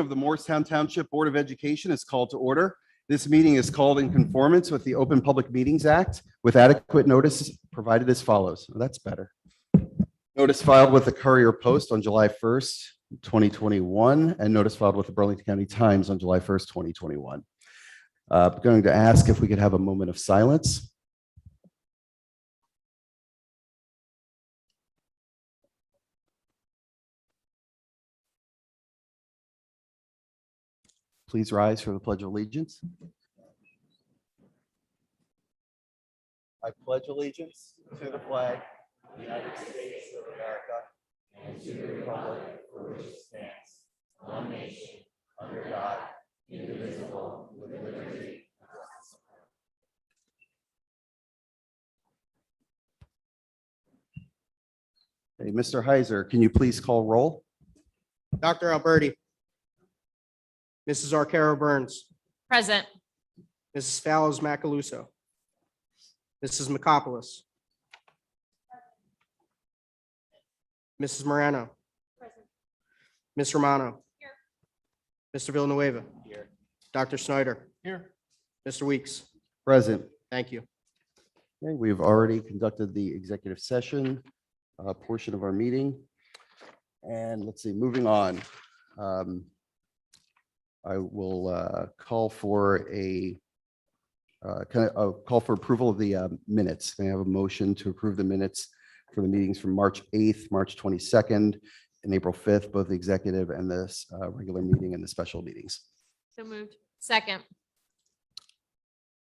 of the Morristown Township Board of Education is called to order. This meeting is called in conformance with the Open Public Meetings Act with adequate notice provided as follows. Oh, that's better. Notice filed with the Courier Post on July 1st, 2021, and notice filed with the Burlington County Times on July 1st, 2021. I'm going to ask if we could have a moment of silence. Please rise for the Pledge of Allegiance. I pledge allegiance to the flag of the United States of America and to the republic for which it stands, one nation, under God, indivisible, with liberty and justice. Hey, Mr. Heiser, can you please call roll? Dr. Alberti. Mrs. Arcaro Burns. Present. Mrs. Fallows Macaluso. Mrs. McCopolis. Mrs. Morano. Present. Ms. Romano. Here. Mr. Villanueva. Here. Dr. Snyder. Here. Mr. Weeks. Present. Thank you. Okay, we've already conducted the executive session portion of our meeting. And let's see, moving on. I will call for a call for approval of the minutes. May I have a motion to approve the minutes for the meetings from March 8th, March 22nd, and April 5th, both the executive and this regular meeting and the special meetings. So moved. Second.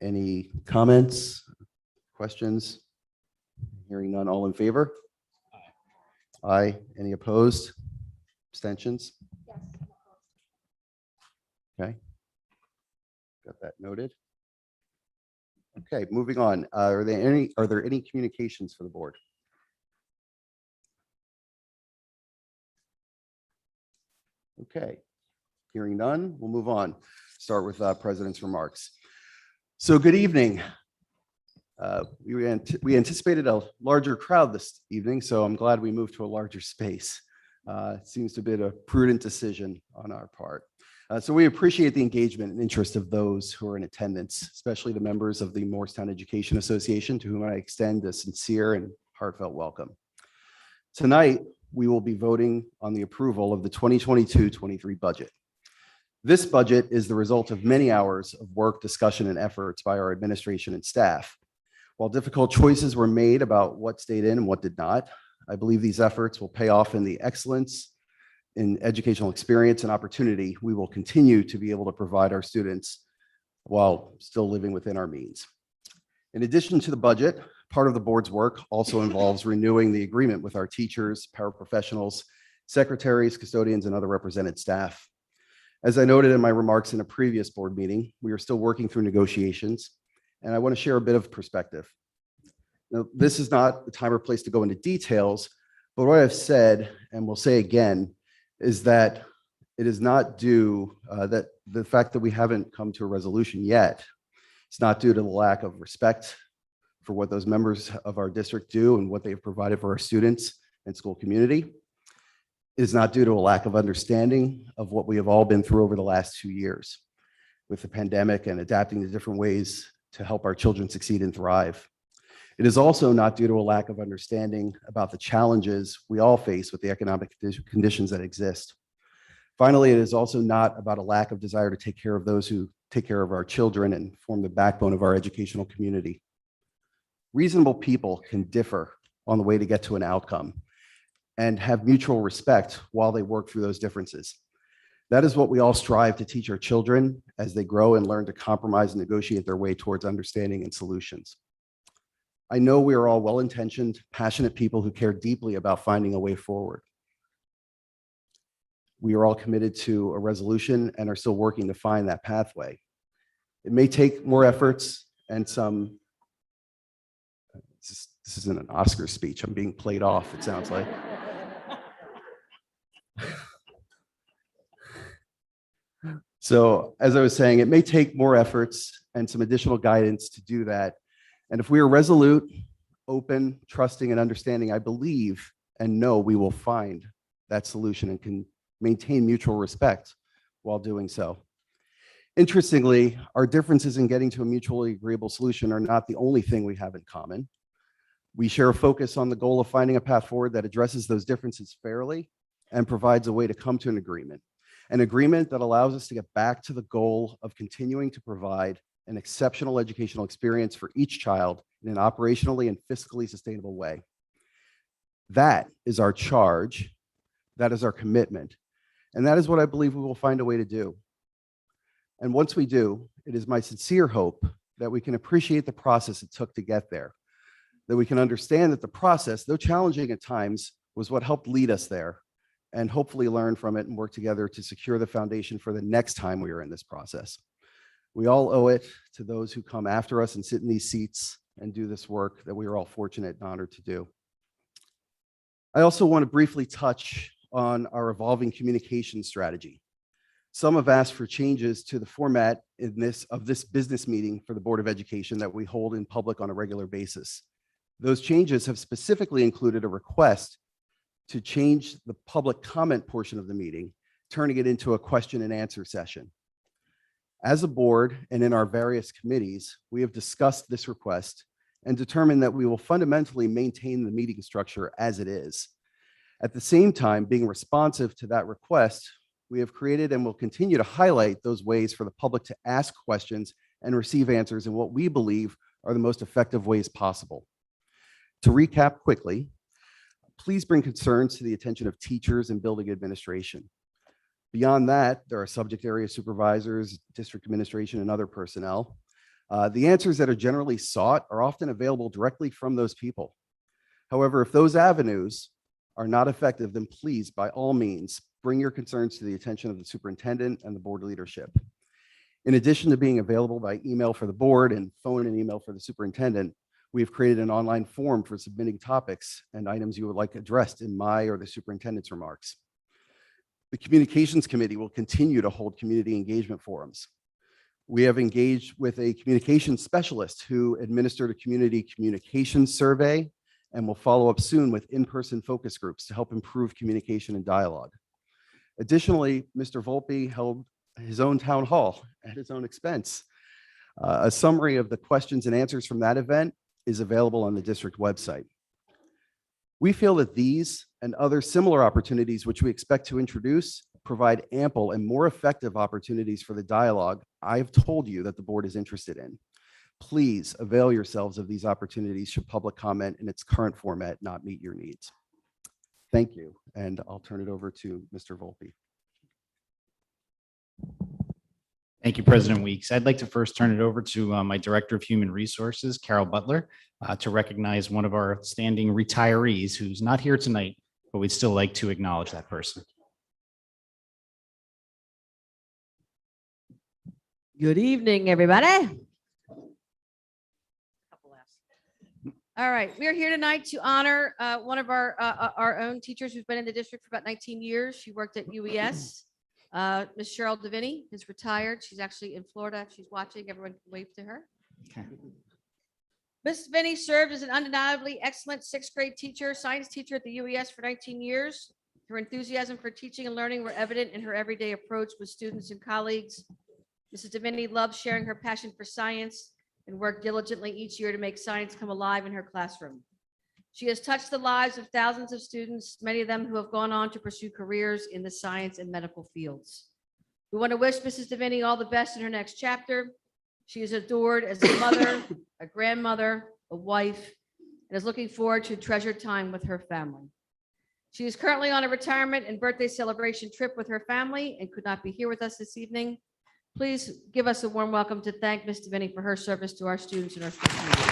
Any comments, questions? Hearing none, all in favor? Aye. Any opposed? Abstentions? Yes. Okay. Got that noted. Okay, moving on. Are there any communications for the board? Okay. Hearing none, we'll move on. Start with President's remarks. So good evening. We anticipated a larger crowd this evening, so I'm glad we moved to a larger space. It seems to be a prudent decision on our part. So we appreciate the engagement and interest of those who are in attendance, especially the members of the Morristown Education Association, to whom I extend a sincere and heartfelt welcome. Tonight, we will be voting on the approval of the 2022-23 budget. This budget is the result of many hours of work, discussion, and efforts by our administration and staff. While difficult choices were made about what stayed in and what did not, I believe these efforts will pay off in the excellence in educational experience and opportunity we will continue to be able to provide our students while still living within our means. In addition to the budget, part of the board's work also involves renewing the agreement with our teachers, paraprofessionals, secretaries, custodians, and other represented staff. As I noted in my remarks in a previous board meeting, we are still working through negotiations, and I want to share a bit of perspective. Now, this is not the time or place to go into details, but what I've said, and will say again, is that it is not due, that the fact that we haven't come to a resolution yet, it's not due to the lack of respect for what those members of our district do and what they've provided for our students and school community. It is not due to a lack of understanding of what we have all been through over the last 2 years with the pandemic and adapting to different ways to help our children succeed and thrive. It is also not due to a lack of understanding about the challenges we all face with the economic conditions that exist. Finally, it is also not about a lack of desire to take care of those who take care of our children and form the backbone of our educational community. Reasonable people can differ on the way to get to an outcome and have mutual respect while they work through those differences. That is what we all strive to teach our children as they grow and learn to compromise and negotiate their way towards understanding and solutions. I know we are all well-intentioned, passionate people who care deeply about finding a way forward. We are all committed to a resolution and are still working to find that pathway. It may take more efforts and some, this isn't an Oscar speech, I'm being played off, it sounds like. So as I was saying, it may take more efforts and some additional guidance to do that. And if we are resolute, open, trusting, and understanding, I believe and know we will find that solution and can maintain mutual respect while doing so. Interestingly, our differences in getting to a mutually agreeable solution are not the only thing we have in common. We share a focus on the goal of finding a path forward that addresses those differences fairly and provides a way to come to an agreement that allows us to get back to the goal of continuing to provide an exceptional educational experience for each child in an operationally and fiscally sustainable way. That is our charge, that is our commitment, and that is what I believe we will find a way to do. And once we do, it is my sincere hope that we can appreciate the process it took to get there, that we can understand that the process, though challenging at times, was what helped lead us there, and hopefully learn from it and work together to secure the foundation for the next time we are in this process. We all owe it to those who come after us and sit in these seats and do this work that we are all fortunate and honored to do. I also want to briefly touch on our evolving communication strategy. Some have asked for changes to the format of this business meeting for the Board of Education that we hold in public on a regular basis. Those changes have specifically included a request to change the public comment portion of the meeting, turning it into a question and answer session. As a board and in our various committees, we have discussed this request and determined that we will fundamentally maintain the meeting structure as it is. At the same time, being responsive to that request, we have created and will continue to highlight those ways for the public to ask questions and receive answers in what we believe are the most effective ways possible. To recap quickly, please bring concerns to the attention of teachers and building administration. Beyond that, there are subject area supervisors, district administration, and other personnel. The answers that are generally sought are often available directly from those people. However, if those avenues are not effective, then please, by all means, bring your concerns to the attention of the superintendent and the board leadership. In addition to being available by email for the board and phone and email for the superintendent, we have created an online form for submitting topics and items you would like addressed in my or the superintendent's remarks. The Communications Committee will continue to hold community engagement forums. We have engaged with a communications specialist who administered a community communications survey and will follow up soon with in-person focus groups to help improve communication and dialogue. Additionally, Mr. Volpe held his own town hall at his own expense. A summary of the questions and answers from that event is available on the district website. We feel that these and other similar opportunities which we expect to introduce provide ample and more effective opportunities for the dialogue I've told you that the board is interested in. Please avail yourselves of these opportunities should public comment in its current format not meet your needs. Thank you, and I'll turn it over to Mr. Volpe. Thank you, President Weeks. I'd like to first turn it over to my Director of Human Resources, Carol Butler, to recognize one of our standing retirees who's not here tonight, but we'd still like to acknowledge that person. Good evening, everybody. All right, we are here tonight to honor one of our own teachers who's been in the district for about 19 years. She worked at UES. Ms. Cheryl Deviney is retired. She's actually in Florida. If she's watching, everyone can wave to her. Okay. Ms. Deviney served as an undeniably excellent sixth grade teacher, science teacher at the UES for 19 years. Her enthusiasm for teaching and learning were evident in her everyday approach with students and colleagues. Mrs. Deviney loved sharing her passion for science and worked diligently each year to make science come alive in her classroom. She has touched the lives of thousands of students, many of them who have gone on to pursue careers in the science and medical fields. We want to wish Mrs. Deviney all the best in her next chapter. She is adored as a mother, a grandmother, a wife, and is looking forward to a treasured time with her family. She is currently on a retirement and birthday celebration trip with her family and could not be here with us this evening. Please give us a warm welcome to thank Ms. Deviney for her service to our students and our community.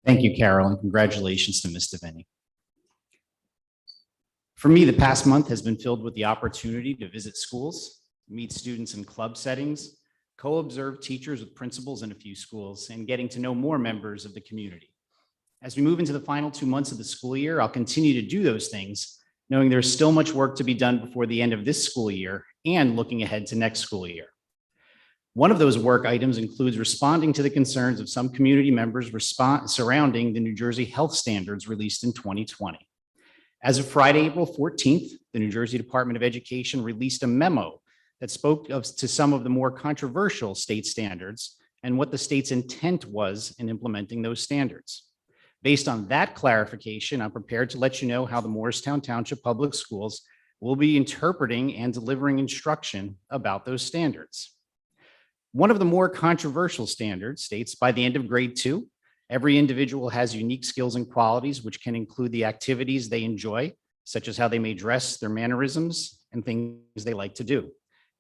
Thank you, Carol, and congratulations to Ms. Deviney. For me, the past month has been filled with the opportunity to visit schools, meet students in club settings, co-observe teachers with principals in a few schools, and getting to know more members of the community. As we move into the final 2 months of the school year, I'll continue to do those things, knowing there's still much work to be done before the end of this school year and looking ahead to next school year. One of those work items includes responding to the concerns of some community members surrounding the New Jersey health standards released in 2020. As of Friday, April 14th, the New Jersey Department of Education released a memo that spoke to some of the more controversial state standards and what the state's intent was in implementing those standards. Based on that clarification, I'm prepared to let you know how the Morristown Township Public Schools will be interpreting and delivering instruction about those standards. One of the more controversial standards states by the end of grade 2, every individual has unique skills and qualities, which can include the activities they enjoy, such as how they may dress, their mannerisms, and things they like to do.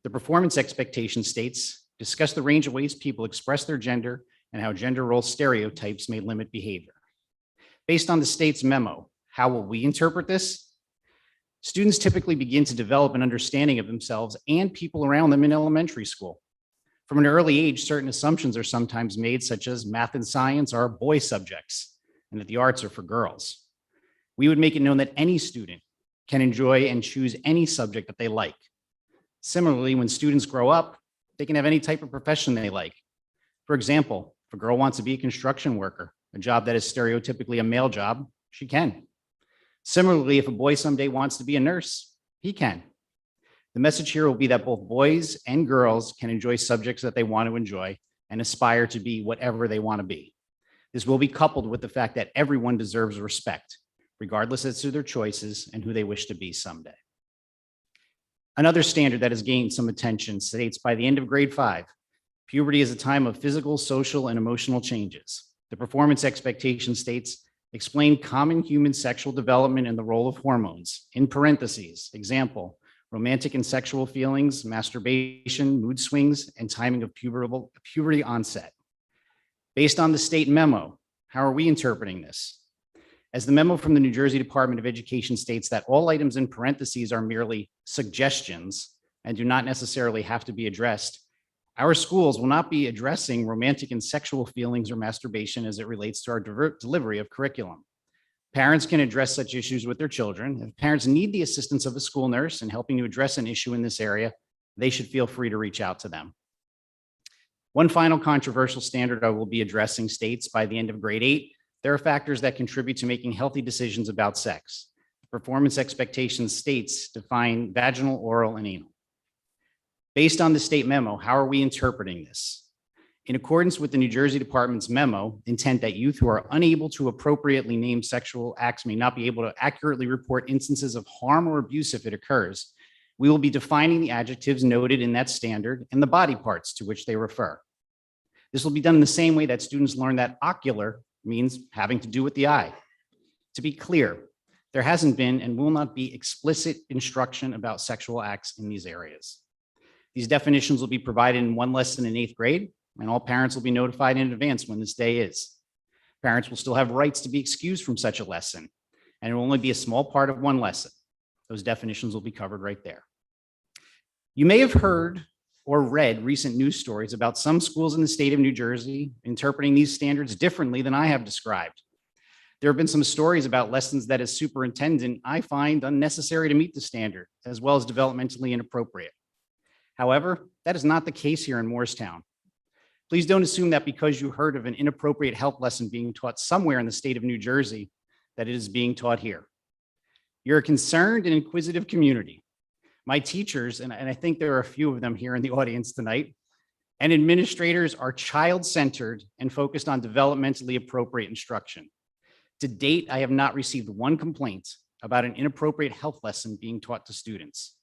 The performance expectation states, discuss the range of ways people express their gender and how gender role stereotypes may limit behavior. Based on the state's memo, how will we interpret this? Students typically begin to develop an understanding of themselves and people around them in elementary school. From an early age, certain assumptions are sometimes made, such as math and science are boy subjects and that the arts are for girls. We would make it known that any student can enjoy and choose any subject that they like. Similarly, when students grow up, they can have any type of profession they like. For example, if a girl wants to be a construction worker, a job that is stereotypically a male job, she can. Similarly, if a boy someday wants to be a nurse, he can. The message here will be that both boys and girls can enjoy subjects that they want to enjoy and aspire to be whatever they want to be. This will be coupled with the fact that everyone deserves respect, regardless as to their choices and who they wish to be someday. Another standard that has gained some attention states by the end of grade 5, puberty is a time of physical, social, and emotional changes. The performance expectation states, explain common human sexual development and the role of hormones. In parentheses, example, romantic and sexual feelings, masturbation, mood swings, and timing of puberty onset. Based on the state memo, how are we interpreting this? As the memo from the New Jersey Department of Education states that all items in parentheses are merely suggestions and do not necessarily have to be addressed, our schools will not be addressing romantic and sexual feelings or masturbation as it relates to our delivery of curriculum. Parents can address such issues with their children. If parents need the assistance of a school nurse in helping to address an issue in this area, they should feel free to reach out to them. One final controversial standard I will be addressing states by the end of grade 8, there are factors that contribute to making healthy decisions about sex. Performance expectations states define vaginal, oral, and anal. Based on the state memo, how are we interpreting this? In accordance with the New Jersey Department's memo, intent that youth who are unable to appropriately name sexual acts may not be able to accurately report instances of harm or abuse if it occurs, we will be defining the adjectives noted in that standard and the body parts to which they refer. This will be done in the same way that students learn that ocular means having to do with the eye. To be clear, there hasn't been and will not be explicit instruction about sexual acts in these areas. These definitions will be provided in one lesson in 8th grade, and all parents will be notified in advance when this day is. Parents will still have rights to be excused from such a lesson, and it will only be a small part of one lesson. Those definitions will be covered right there. You may have heard or read recent news stories about some schools in the state of New Jersey interpreting these standards differently than I have described. There have been some stories about lessons that as superintendent, I find unnecessary to meet the standard, as well as developmentally inappropriate. However, that is not the case here in Morristown. Please don't assume that because you heard of an inappropriate health lesson being taught somewhere in the state of New Jersey, that it is being taught here. You're a concerned and inquisitive community. My teachers, and I think there are a few of them here in the audience tonight, and administrators are child-centered and focused on developmentally appropriate instruction. To date, I have not received one complaint about an inappropriate health lesson being taught to students.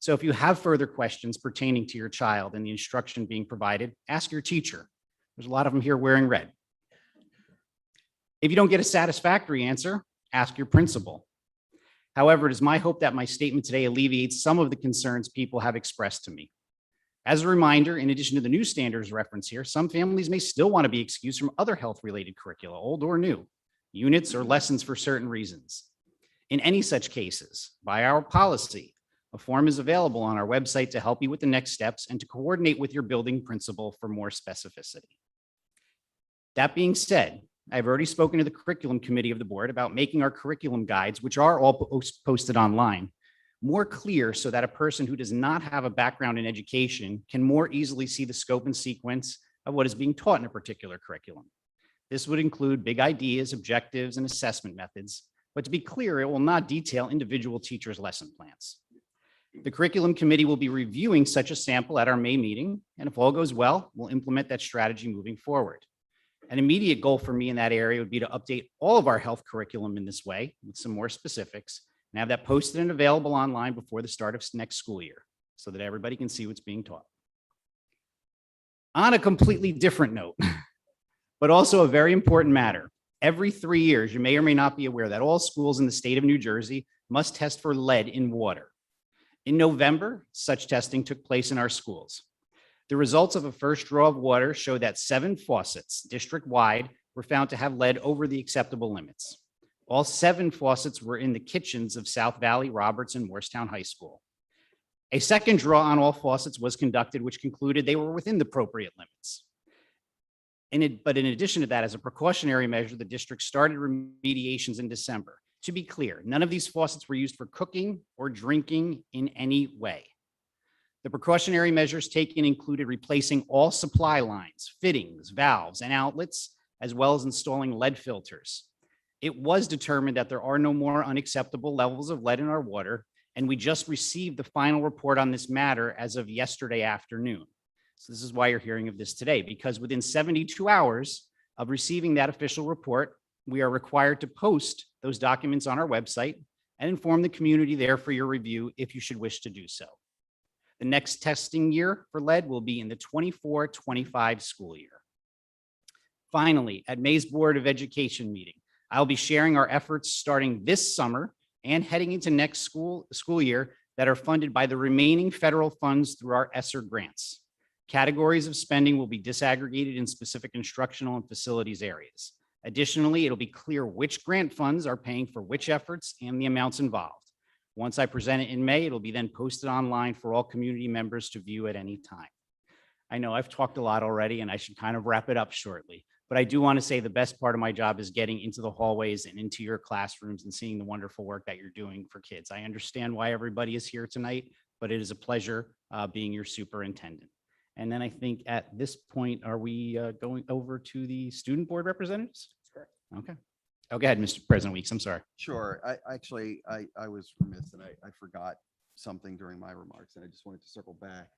So if you have further questions pertaining to your child and the instruction being provided, ask your teacher. There's a lot of them here wearing red. If you don't get a satisfactory answer, ask your principal. However, it is my hope that my statement today alleviates some of the concerns people have expressed to me. As a reminder, in addition to the new standards reference here, some families may still want to be excused from other health-related curricula, old or new, units or lessons for certain reasons. In any such cases, by our policy, a form is available on our website to help you with the next steps and to coordinate with your building principal for more specificity. That being said, I've already spoken to the curriculum committee of the board about making our curriculum guides, which are all posted online, more clear so that a person who does not have a background in education can more easily see the scope and sequence of what is being taught in a particular curriculum. This would include big ideas, objectives, and assessment methods, but to be clear, it will not detail individual teachers' lesson plans. The curriculum committee will be reviewing such a sample at our May meeting, and if all goes well, we'll implement that strategy moving forward. An immediate goal for me in that area would be to update all of our health curriculum in this way with some more specifics and have that posted and available online before the start of next school year so that everybody can see what's being taught. On a completely different note, but also a very important matter, every 3 years, you may or may not be aware that all schools in the state of New Jersey must test for lead in water. In November, such testing took place in our schools. The results of a first draw of water showed that 7 faucets district-wide were found to have lead over the acceptable limits. All 7 faucets were in the kitchens of South Valley, Roberts, and Morristown High School. A second draw on all faucets was conducted, which concluded they were within the appropriate limits. But in addition to that, as a precautionary measure, the district started remediations in December. To be clear, none of these faucets were used for cooking or drinking in any way. The precautionary measures taken included replacing all supply lines, fittings, valves, and outlets, as well as installing lead filters. It was determined that there are no more unacceptable levels of lead in our water, and we just received the final report on this matter as of yesterday afternoon. So this is why you're hearing of this today, because within 72 hours of receiving that official report, we are required to post those documents on our website and inform the community there for your review if you should wish to do so. The next testing year for lead will be in the 24-25 school year. Finally, at May's Board of Education meeting, I'll be sharing our efforts starting this summer and heading into next school year that are funded by the remaining federal funds through our ESSER grants. Categories of spending will be disaggregated in specific instructional and facilities areas. Additionally, it'll be clear which grant funds are paying for which efforts and the amounts involved. Once I present it in May, it'll be then posted online for all community members to view at any time. I know I've talked a lot already and I should kind of wrap it up shortly, but I do want to say the best part of my job is getting into the hallways and into your classrooms and seeing the wonderful work that you're doing for kids. I understand why everybody is here tonight, but it is a pleasure being your superintendent. And then I think at this point, are we going over to the student board representatives? Correct. Okay. Oh, go ahead, Mr. President Weeks. I'm sorry. Sure. I was remiss and I forgot something during my remarks and I just wanted to circle back.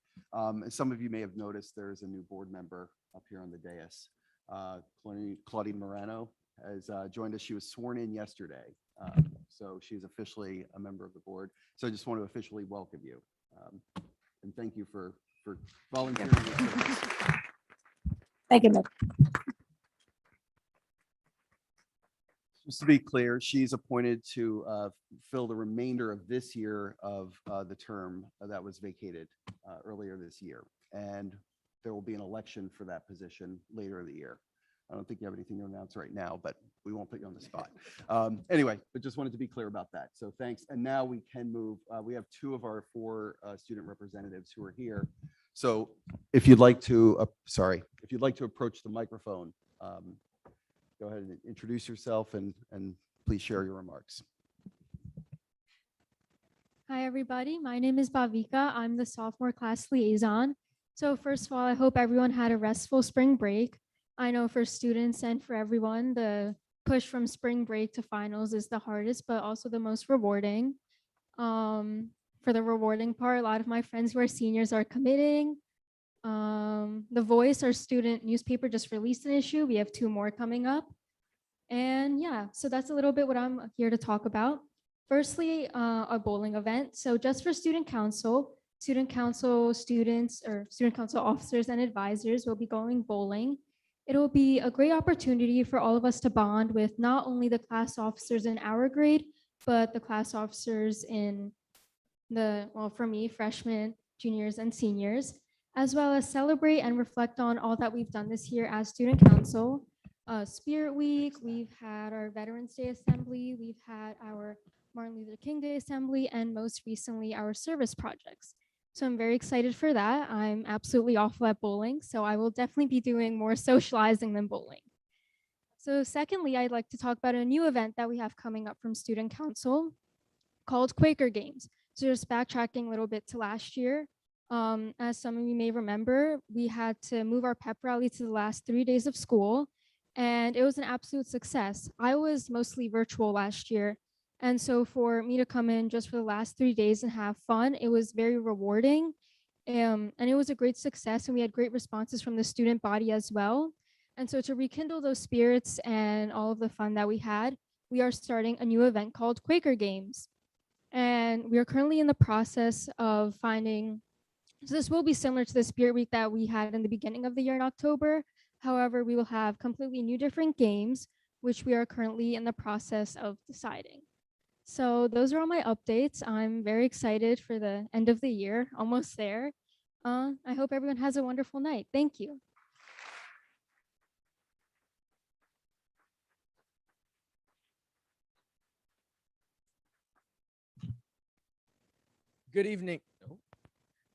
As some of you may have noticed, there is a new board member up here on the dais. Claudine Morano has joined us. She was sworn in yesterday. So she's officially a member of the board. So I just want to officially welcome you. And thank you for volunteering. your service. Thank you, Nick. Just to be clear, she's appointed to fill the remainder of this year of the term that was vacated earlier this year. And there will be an election for that position later in the year. I don't think you have anything to announce right now, but we won't put you on the spot. Anyway, but just wanted to be clear about that. So thanks. And now we can move. We have 2 of our 4 student representatives who are here. So if you'd like to, if you'd like to approach the microphone, go ahead and introduce yourself and please share your remarks. Hi, everybody. My name is Bhavika. I'm the sophomore class liaison. So first of all, I hope everyone had a restful spring break. I know for students and for everyone, the push from spring break to finals is the hardest, but also the most rewarding. For the rewarding part, a lot of my friends who are seniors are committing. The Voice, our student newspaper, just released an issue. We have 2 more coming up. And yeah, so that's a little bit what I'm here to talk about. Firstly, a bowling event. So just for student council students or student council officers and advisors will be going bowling. It will be a great opportunity for all of us to bond with not only the class officers in our grade, but the class officers in for me, freshmen, juniors, and seniors, as well as celebrate and reflect on all that we've done this year as student council. Spirit Week, we've had our Veterans Day Assembly, we've had our Martin Luther King Day Assembly, and most recently our service projects. So I'm very excited for that. I'm absolutely awful at bowling, so I will definitely be doing more socializing than bowling. So secondly, I'd like to talk about a new event that we have coming up from Student Council called Quaker Games. So just backtracking a little bit to last year, as some of you may remember, we had to move our pep rally to the last 3 days of school, and it was an absolute success. I was mostly virtual last year, and so for me to come in just for the last 3 days and have fun, it was very rewarding. And it was a great success, and we had great responses from the student body as well. And so to rekindle those spirits and all of the fun that we had, we are starting a new event called Quaker Games. And we are currently in the process of finding, so this will be similar to the Spirit Week that we had in the beginning of the year in October. However, we will have completely new different games, which we are currently in the process of deciding. So those are all my updates. I'm very excited for the end of the year, almost there. I hope everyone has a wonderful night. Thank you. Good evening.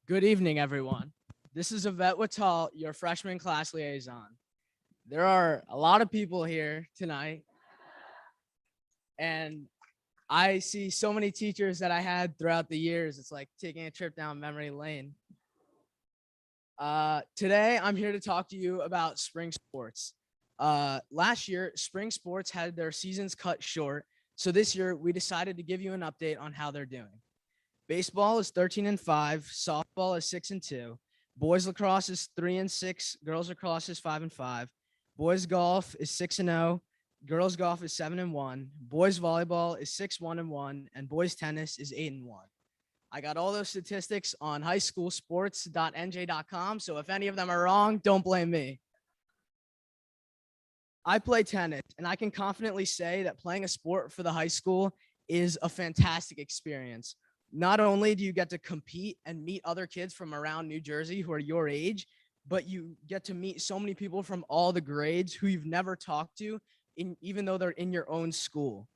Good evening, everyone. This is Yvette Wattal, your freshman class liaison. There are a lot of people here tonight, and I see so many teachers that I had throughout the years. It's like taking a trip down memory lane. Today, I'm here to talk to you about spring sports. Last year, spring sports had their seasons cut short, so this year we decided to give you an update on how they're doing. Baseball is 13-5, softball is 6-2, boys lacrosse is 3-6, girls lacrosse is 5-5, boys golf is 6-0, girls golf is 7-1, boys volleyball is 6-1-1, and boys tennis is 8-1. I got all those statistics on highschoolsports.nj.com, so if any of them are wrong, don't blame me. I play tennis, and I can confidently say that playing a sport for the high school is a fantastic experience. Not only do you get to compete and meet other kids from around New Jersey who are your age, but you get to meet so many people from all the grades who you've never talked to, even though they're in your own school.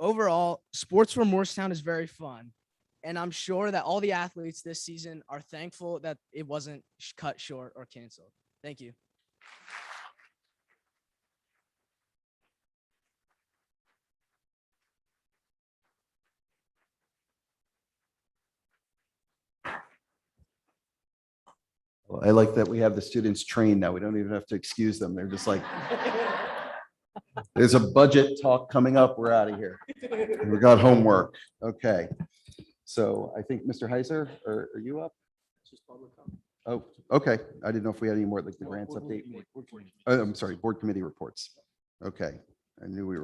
Overall, sports for Morristown is very fun, and I'm sure that all the athletes this season are thankful that it wasn't cut short or canceled. Thank you. Well, I like that we have the students trained now. We don't even have to excuse them. They're just like, there's a budget talk coming up. We're out of here. We got homework. Okay. So I think Mr. Heiser, are you up? Oh, okay. I didn't know if we had any more like the grants update. Oh, I'm sorry, board committee reports. Okay. I knew we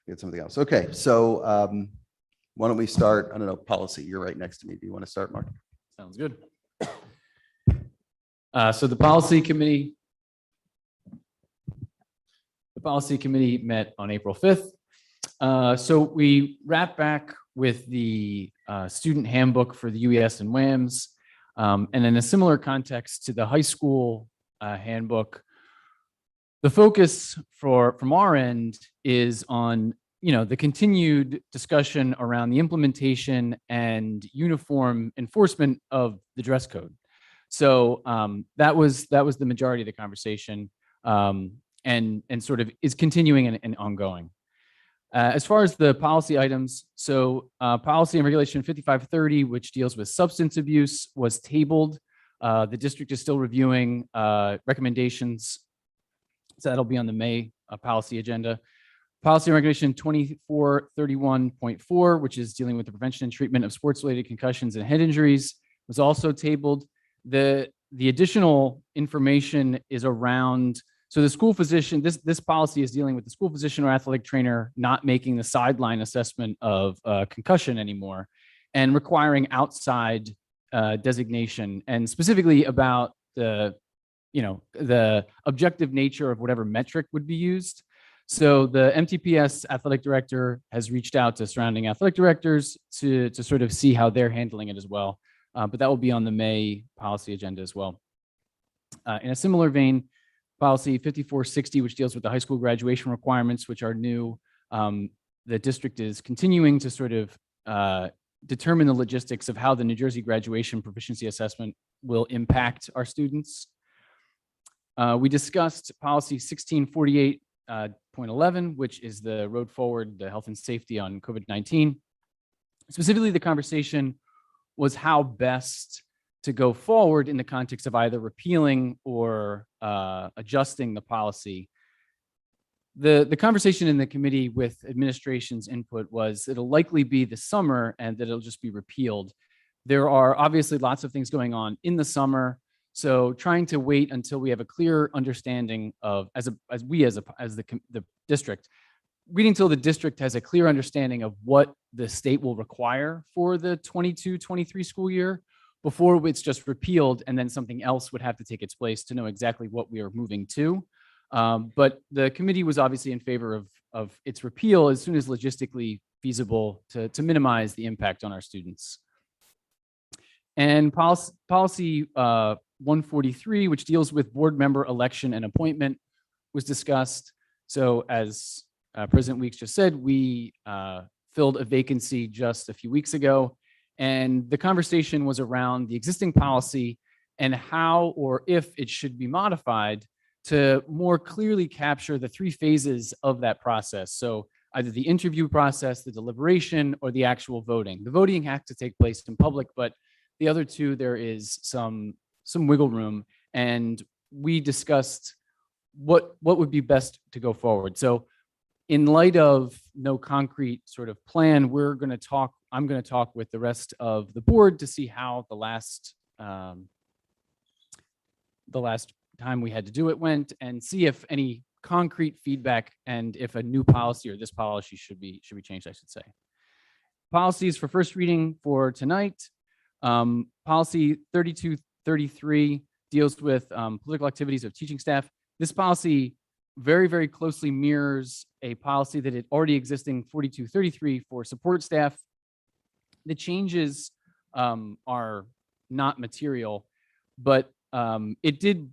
had something else. Okay. So why don't we start? I don't know, policy. You're right next to me. Do you want to start, Mark? Sounds good. So the policy committee met on April 5th. So we wrap back with the student handbook for the UES and WAMs. And in a similar context to the high school handbook, the focus from our end is on, the continued discussion around the implementation and uniform enforcement of the dress code. So that was the majority of the conversation, and sort of is continuing and ongoing. As far as the policy items, so policy and regulation 5530, which deals with substance abuse, was tabled. The district is still reviewing recommendations, so that'll be on the May policy agenda. Policy and regulation 2431.4, which is dealing with the prevention and treatment of sports-related concussions and head injuries, was also tabled. The additional information is around, so the school physician, this policy is dealing with the school physician or athletic trainer not making the sideline assessment of concussion anymore and requiring outside designation, and specifically about the objective nature of whatever metric would be used. So the MTPS athletic director has reached out to surrounding athletic directors to sort of see how they're handling it as well. But that will be on the May policy agenda as well. In a similar vein, policy 5460, which deals with the high school graduation requirements, which are new. The district is continuing to sort of determine the logistics of how the New Jersey graduation proficiency assessment will impact our students. We discussed policy 1648.11, which is the road forward, the health and safety on COVID-19. Specifically, the conversation was how best to go forward in the context of either repealing or adjusting the policy. The conversation in the committee with administration's input was it'll likely be this summer and that it'll just be repealed. There are obviously lots of things going on in the summer. So trying to wait until we have a clear understanding of, as the district, waiting until the district has a clear understanding of what the state will require for the 22-23 school year before it's just repealed and then something else would have to take its place to know exactly what we are moving to. But the committee was obviously in favor of its repeal as soon as logistically feasible to minimize the impact on our students. And policy 143, which deals with board member election and appointment, was discussed. So as President Weeks just said, we filled a vacancy just a few weeks ago. And the conversation was around the existing policy and how or if it should be modified to more clearly capture the three phases of that process. So either the interview process, the deliberation, or the actual voting. The voting has to take place in public, but the other two, there is some wiggle room. And we discussed what would be best to go forward. So in light of no concrete sort of plan, I'm going to talk with the rest of the board to see how the last time we had to do it went and see if any concrete feedback and if a new policy or this policy should be changed, I should say. Policies for first reading for tonight. Policy 3233 deals with political activities of teaching staff. This policy very, very closely mirrors a policy that had already existing 4233 for support staff. The changes are not material, but it did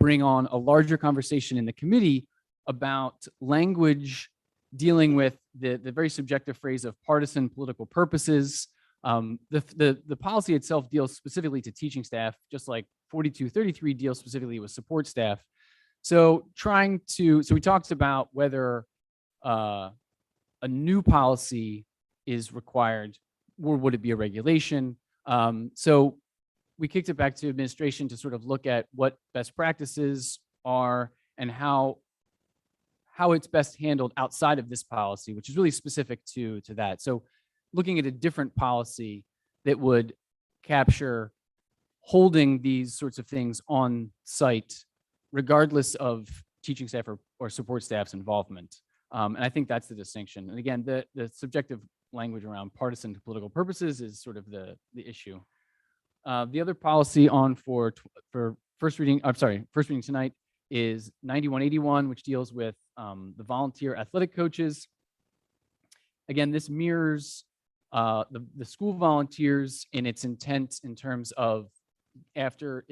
bring on a larger conversation in the committee about language dealing with the very subjective phrase of partisan political purposes. The policy itself deals specifically to teaching staff, just like 4233 deals specifically with support staff. So we talked about whether a new policy is required or would it be a regulation? So we kicked it back to administration to sort of look at what best practices are and how it's best handled outside of this policy, which is really specific to that. So looking at a different policy that would capture holding these sorts of things on site, regardless of teaching staff or support staff's involvement. And I think that's the distinction. And again, the subjective language around partisan to political purposes is sort of the issue. The other policy on for first reading tonight is 9181, which deals with the volunteer athletic coaches. Again, this mirrors the school volunteers in its intent in terms of after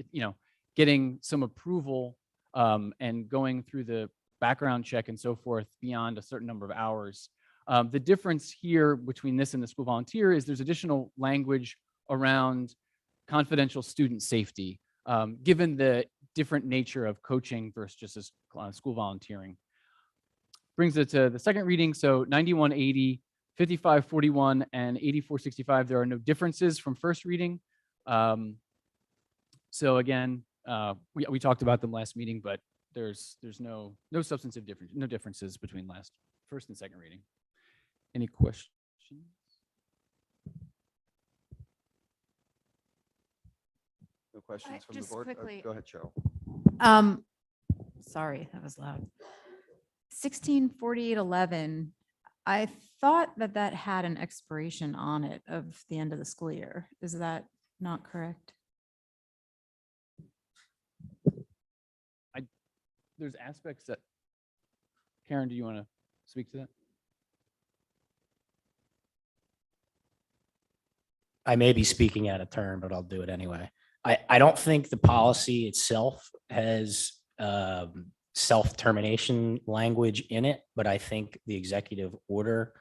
getting some approval and going through the background check and so forth beyond a certain number of hours. The difference here between this and the school volunteer is there's additional language around confidential student safety, given the different nature of coaching versus just as school volunteering. Brings it to the second reading. So 9180, 5541, and 8465, there are no differences from first reading. So again, we talked about them last meeting, but there's no substantive difference, no differences between first and second reading. Any questions? No questions from the just board? quickly- Go ahead, Cheryl. Sorry, that was loud. 164811, I thought that had an expiration on it of the end of the school year. Is that not correct? There's aspects that, Karen, do you want to speak to that? I may be speaking out of turn, but I'll do it anyway. I don't think the policy itself has self-termination language in it, but I think the executive order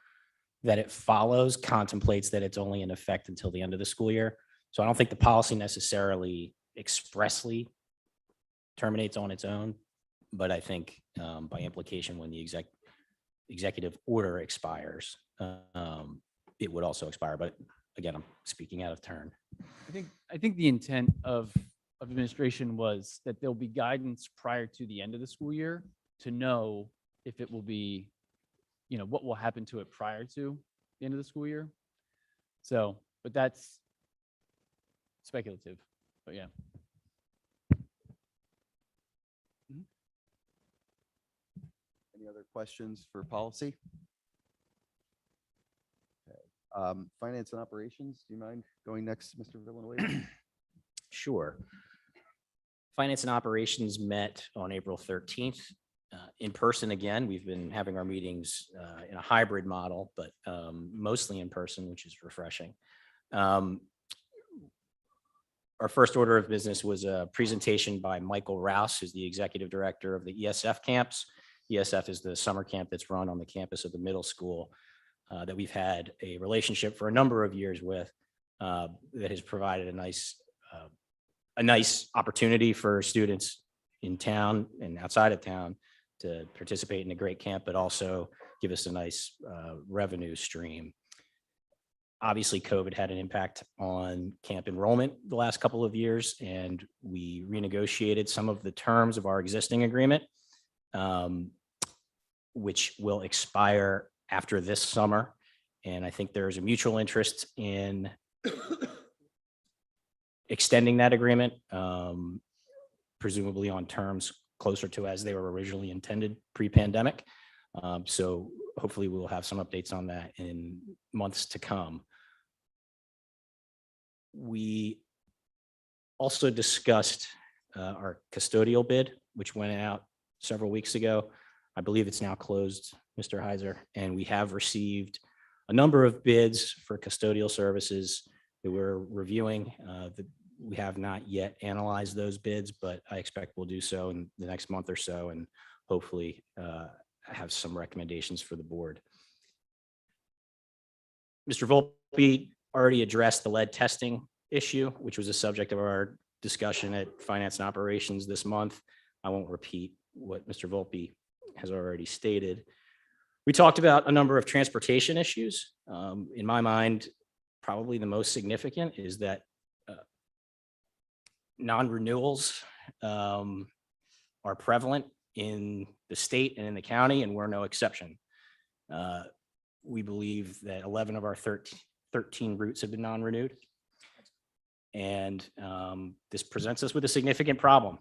that it follows contemplates that it's only in effect until the end of the school year. So I don't think the policy necessarily expressly terminates on its own, but I think by implication, when the executive order expires, it would also expire. But again, I'm speaking out of turn. I think the intent of administration was that there'll be guidance prior to the end of the school year to know if it will be, what will happen to it prior to the end of the school year. So, but that's speculative, but yeah. Any other questions for policy? Okay. Finance and operations, do you mind going next, Mr. Villanueva? Sure. Finance and operations met on April 13th. In person again. We've been having our meetings in a hybrid model, but mostly in person, which is refreshing. Our first order of business was a presentation by Michael Rouse, who's the executive director of the ESF camps. ESF is the summer camp that's run on the campus of the middle school that we've had a relationship for a number of years with, that has provided a nice opportunity for students in town and outside of town to participate in a great camp, but also give us a nice revenue stream. Obviously, COVID had an impact on camp enrollment the last couple of years, and we renegotiated some of the terms of our existing agreement, which will expire after this summer. And I think there's a mutual interest in extending that agreement, presumably on terms closer to as they were originally intended pre-pandemic. So hopefully we'll have some updates on that in months to come. We also discussed our custodial bid, which went out several weeks ago. I believe it's now closed, Mr. Heiser, and we have received a number of bids for custodial services that we're reviewing. We have not yet analyzed those bids, but I expect we'll do so in the next month or so, and hopefully have some recommendations for the board. Mr. Volpe already addressed the lead testing issue, which was a subject of our discussion at Finance and Operations this month. I won't repeat what Mr. Volpe has already stated. We talked about a number of transportation issues. In my mind, probably the most significant is that non-renewals are prevalent in the state and in the county, and we're no exception. We believe that 11 of our 13 routes have been non-renewed. And this presents us with a significant problem,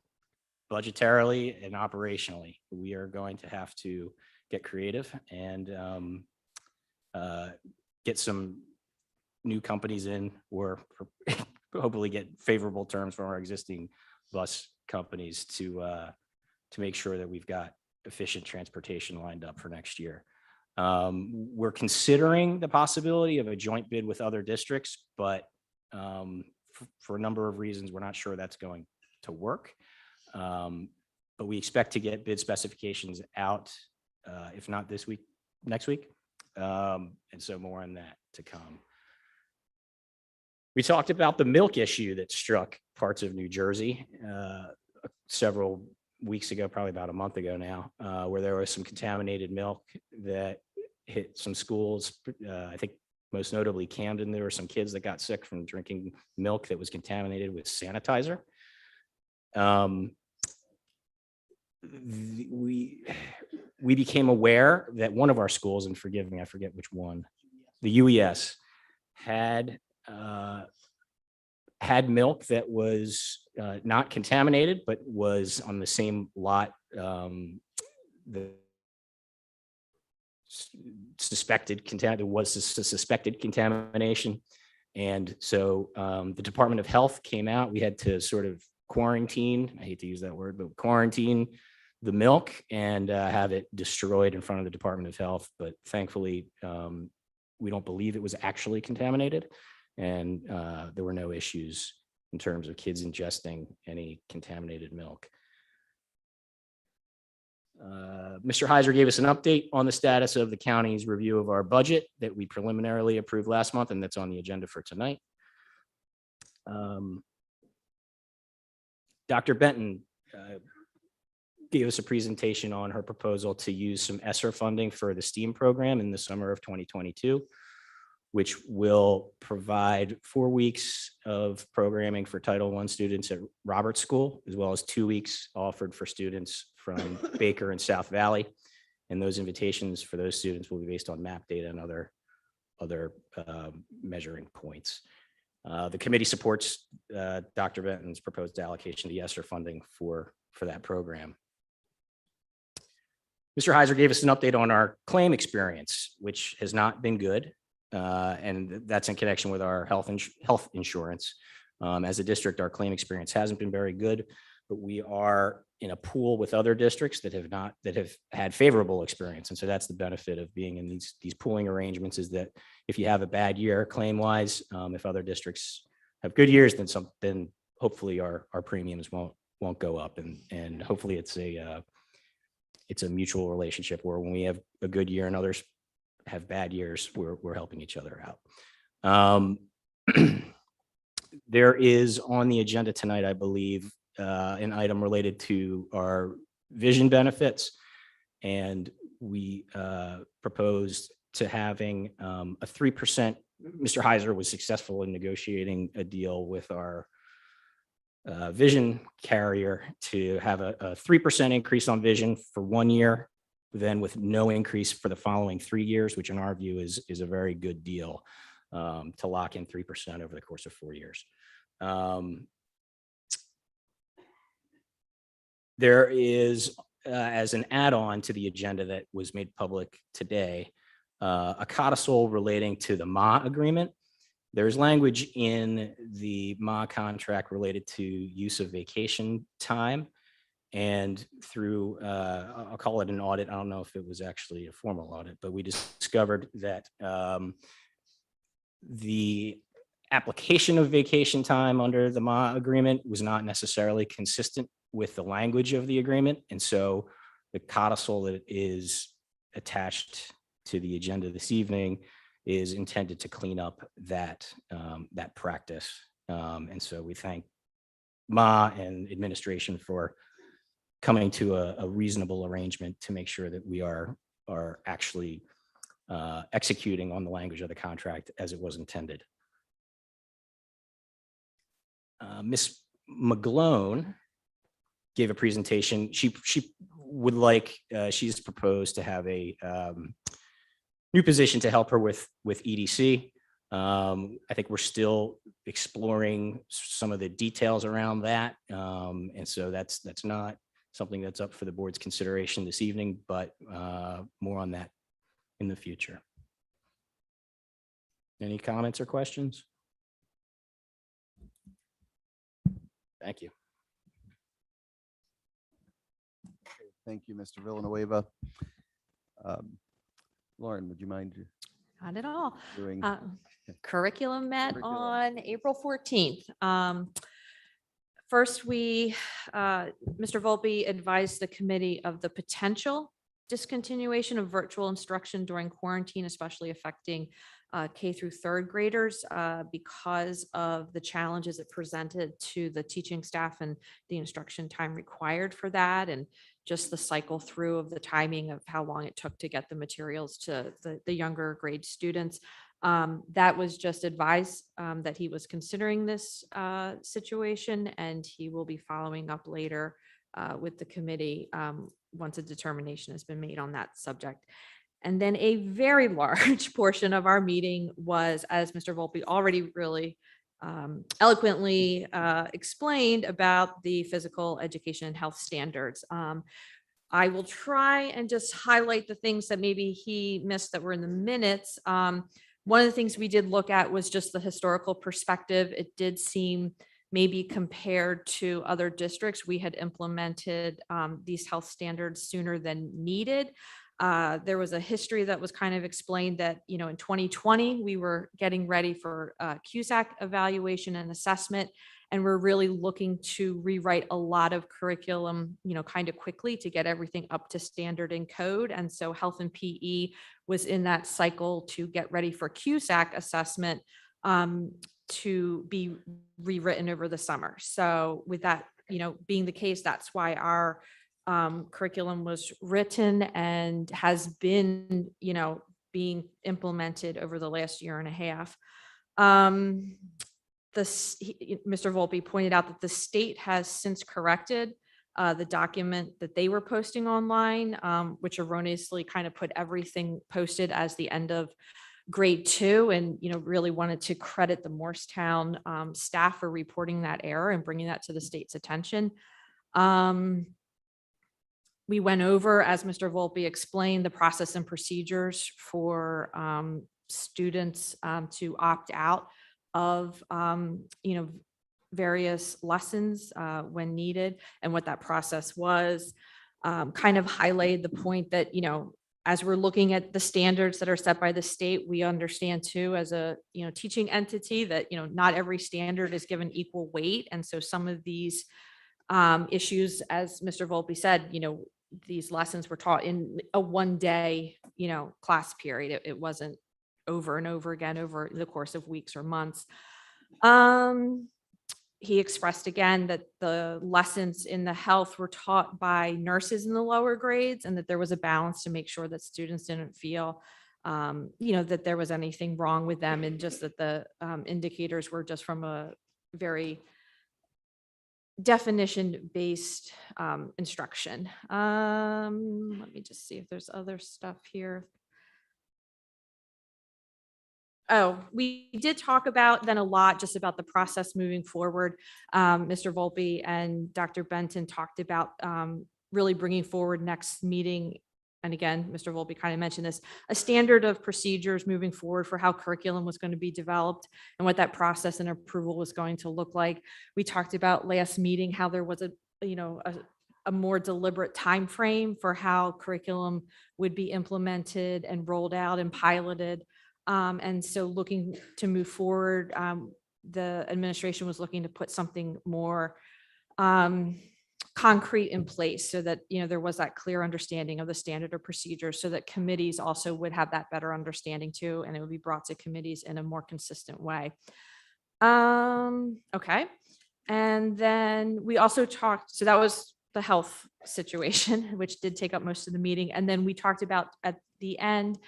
budgetarily and operationally. We are going to have to get creative and get some new companies in, or hopefully get favorable terms from our existing bus companies to make sure that we've got efficient transportation lined up for next year. We're considering the possibility of a joint bid with other districts, but for a number of reasons, we're not sure that's going to work. But we expect to get bid specifications out, if not this week, next week. And so more on that to come. We talked about the milk issue that struck parts of New Jersey several weeks ago, probably about a month ago now, where there was some contaminated milk that hit some schools. I think most notably Camden, there were some kids that got sick from drinking milk that was contaminated with sanitizer. We became aware that one of our schools, and forgive me, I forget which one, the UES, had milk that was not contaminated, but was on the same lot. The suspected contamination. And so the Department of Health came out. We had to sort of quarantine, I hate to use that word, but quarantine the milk and have it destroyed in front of the Department of Health. But thankfully, we don't believe it was actually contaminated. And there were no issues in terms of kids ingesting any contaminated milk. Mr. Heiser gave us an update on the status of the county's review of our budget that we preliminarily approved last month, and that's on the agenda for tonight. Dr. Benton gave us a presentation on her proposal to use some ESSER funding for the STEAM program in the summer of 2022. which will provide 4 weeks of programming for Title I students at Roberts School, as well as 2 weeks offered for students from Baker and South Valley. And those invitations for those students will be based on map data and other measuring points. The committee supports Dr. Benton's proposed allocation to ESSER funding for that program. Mr. Heiser gave us an update on our claim experience, which has not been good. And that's in connection with our health insurance. As a district, our claim experience hasn't been very good, but we are in a pool with other districts that have had favorable experience. And so that's the benefit of being in these pooling arrangements, is that if you have a bad year claim wise, if other districts have good years, then hopefully our premiums won't go up, and hopefully it's a mutual relationship where when we have a good year and others have bad years, we're helping each other out. There is on the agenda tonight, I believe, an item related to our vision benefits, and we proposed to having a 3%. Mr. Heiser was successful in negotiating a deal with our vision carrier to have a 3% increase on vision for 1 year, then with no increase for the following 3 years, which in our view is a very good deal to lock in 3% over the course of 4 years. There is, as an add-on to the agenda that was made public today, a codicil relating to the MA agreement. There's language in the MA contract related to use of vacation time, and through, I'll call it an audit. I don't know if it was actually a formal audit, but we discovered that the application of vacation time under the MA agreement was not necessarily consistent with the language of the agreement. And so the codicil that is attached to the agenda this evening is intended to clean up that practice. And so we thank MA and administration for coming to a reasonable arrangement to make sure that we are actually executing on the language of the contract as it was intended. Ms. McGlone gave a presentation. She would like, she's proposed to have a new position to help her with EDC. I think we're still exploring some of the details around that. And so that's not something that's up for the board's consideration this evening, but more on that in the future. Any comments or questions? Thank you. Thank you, Mr. Villanueva. Lauren, would you mind Not at all. doing? Curriculum met Curriculum. on April 14th. First, Mr. Volpe advised the committee of the potential discontinuation of virtual instruction during quarantine, especially affecting K through third graders because of the challenges it presented to the teaching staff and the instruction time required for that, and just the cycle through of the timing of how long it took to get the materials to the younger grade students. That was just advised that he was considering this situation, and he will be following up later with the committee once a determination has been made on that subject. And then a very large portion of our meeting was, as Mr. Volpe already really eloquently explained, about the physical education and health standards. I will try and just highlight the things that maybe he missed that were in the minutes. One of the things we did look at was just the historical perspective. It did seem, maybe compared to other districts, we had implemented these health standards sooner than needed. There was a history that was kind of explained that, in 2020, we were getting ready for CUSAC evaluation and assessment, and we're really looking to rewrite a lot of curriculum, kind of quickly to get everything up to standard and code. And so health and PE was in that cycle to get ready for CUSAC assessment to be rewritten over the summer. So with that, being the case, that's why our curriculum was written and has been, being implemented over the last year and a half. Mr. Volpe pointed out that the state has since corrected the document that they were posting online, which erroneously kind of put everything posted as the end of grade 2, and really wanted to credit the Morristown staff for reporting that error and bringing that to the state's attention. We went over, as Mr. Volpe explained, the process and procedures for students to opt out of various lessons when needed, and what that process was. Kind of highlighted the point that, as we're looking at the standards that are set by the state, we understand too, as a teaching entity, that not every standard is given equal weight. And so some of these issues, as Mr. Volpe said, these lessons were taught in a 1-day, class period. It wasn't over and over again over the course of weeks or months. He expressed again that the lessons in the health were taught by nurses in the lower grades, and that there was a balance to make sure that students didn't feel, that there was anything wrong with them, and just that the indicators were just from a very definition-based instruction. Let me just see if there's other stuff here. Oh, we did talk about then a lot just about the process moving forward. Mr. Volpe and Dr. Benton talked about really bringing forward next meeting. And again, Mr. Volpe kind of mentioned this, a standard of procedures moving forward for how curriculum was going to be developed and what that process and approval was going to look like. We talked about last meeting how there was a more deliberate time frame for how curriculum would be implemented and rolled out and piloted. And so looking to move forward, the administration was looking to put something more concrete in place so that, there was that clear understanding of the standard of procedures, so that committees also would have that better understanding too, and it would be brought to committees in a more consistent way. Okay. And then we also talked, so that was the health situation, which did take up most of the meeting. And then we talked about at the end,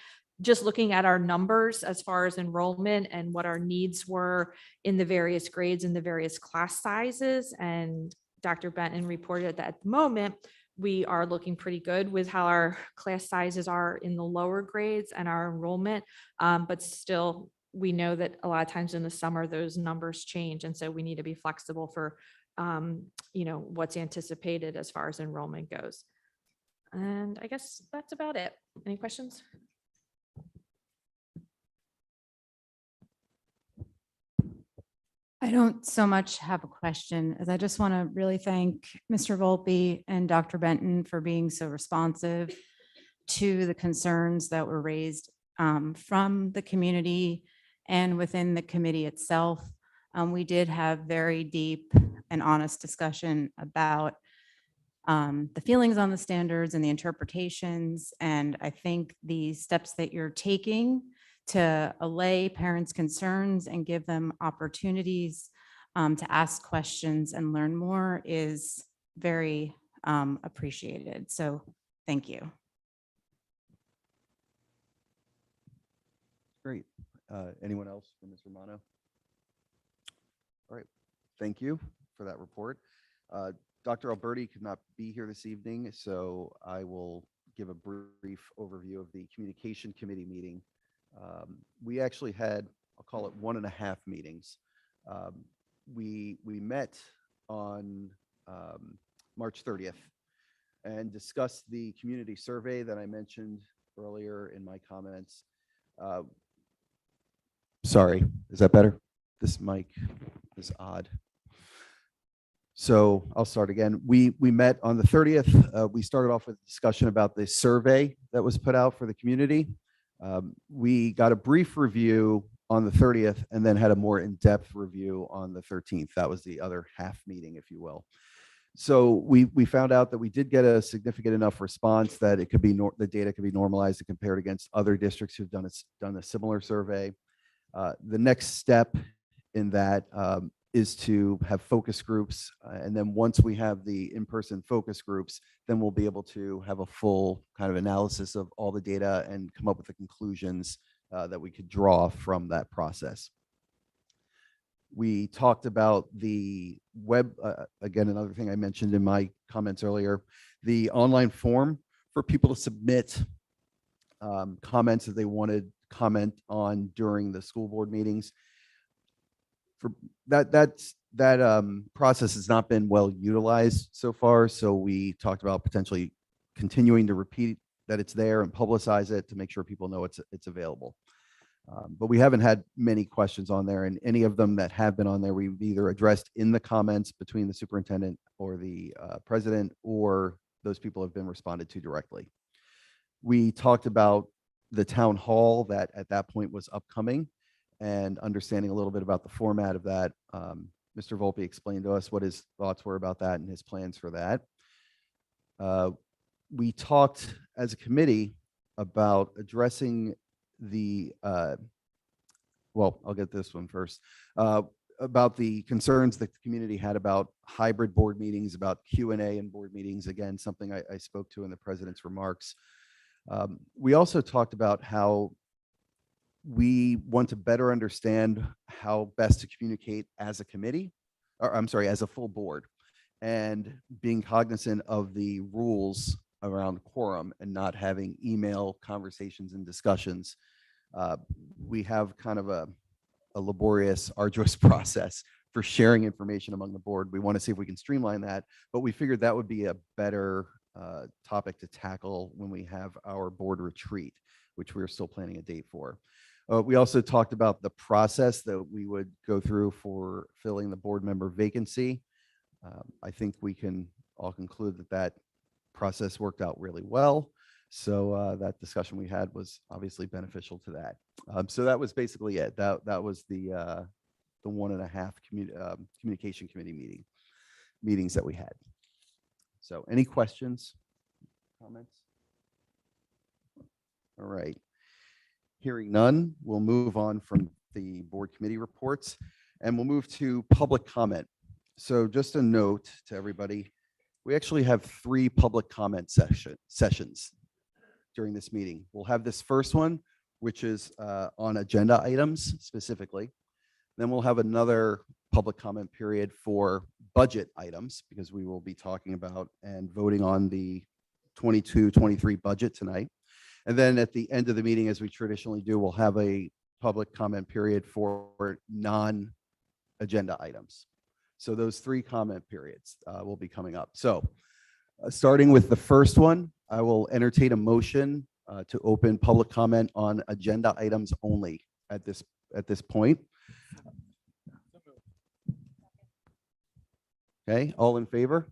just looking at our numbers as far as enrollment and what our needs were in the various grades and the various class sizes. And Dr. Benton reported that at the moment, we are looking pretty good with how our class sizes are in the lower grades and our enrollment. But still, we know that a lot of times in the summer, those numbers change. And so we need to be flexible for, what's anticipated as far as enrollment goes. And I guess that's about it. Any questions? I don't so much have a question, as I just want to really thank Mr. Volpe and Dr. Benton for being so responsive to the concerns that were raised from the community and within the committee itself. We did have very deep and honest discussion about the feelings on the standards and the interpretations. And I think the steps that you're taking to allay parents' concerns and give them opportunities to ask questions and learn more is very appreciated. So thank you. Great. Anyone else for Ms. Romano? All right. Thank you for that report. Dr. Alberti could not be here this evening, so I will give a brief overview of the Communication Committee meeting. We actually had, I'll call it 1.5 meetings. We met on March 30th and discussed the community survey that I mentioned earlier in my comments. Sorry, is that better? This mic is odd. So I'll start again. We met on the 30th. We started off with a discussion about the survey that was put out for the community. We got a brief review on the 30th and then had a more in-depth review on the 13th. That was the other half meeting, if you will. So we found out that we did get a significant enough response that it could be the data could be normalized and compared against other districts who've done a similar survey. The next step in that is to have focus groups. And then once we have the in-person focus groups, then we'll be able to have a full kind of analysis of all the data and come up with the conclusions that we could draw from that process. We talked about the web, again, another thing I mentioned in my comments earlier, the online form for people to submit comments that they wanted comment on during the school board meetings. For that process has not been well utilized so far. So we talked about potentially continuing to repeat that it's there and publicize it to make sure people know it's available. But we haven't had many questions on there, and any of them that have been on there, we've either addressed in the comments between the superintendent or the president, or those people have been responded to directly. We talked about the town hall that at that point was upcoming, and understanding a little bit about the format of that. Mr. Volpe explained to us what his thoughts were about that and his plans for that. We talked as a committee about addressing the, well, I'll get this one first, about the concerns that the community had about hybrid board meetings, about Q&A and board meetings. Again, something I spoke to in the president's remarks. We also talked about how we want to better understand how best to communicate as a committee, or I'm sorry, as a full board, and being cognizant of the rules around quorum and not having email conversations and discussions. We have kind of a laborious, arduous process for sharing information among the board. We want to see if we can streamline that, but we figured that would be a better topic to tackle when we have our board retreat, which we're still planning a date for. We also talked about the process that we would go through for filling the board member vacancy. I think we can all conclude that that process worked out really well. So that discussion we had was obviously beneficial to that. So that was basically it. That was the 1.5 communication committee meetings that we had. So any questions, comments? All right. Hearing none, we'll move on from the board committee reports, and we'll move to public comment. So just a note to everybody, we actually have 3 public comment sessions during this meeting. We'll have this first one, which is on agenda items specifically. Then we'll have another public comment period for budget items, because we will be talking about and voting on the 22-23 budget tonight. And then at the end of the meeting, as we traditionally do, we'll have a public comment period for non-agenda items. So those 3 comment periods will be coming up. So starting with the first one, I will entertain a motion to open public comment on agenda items only at this point. Okay, all in favor?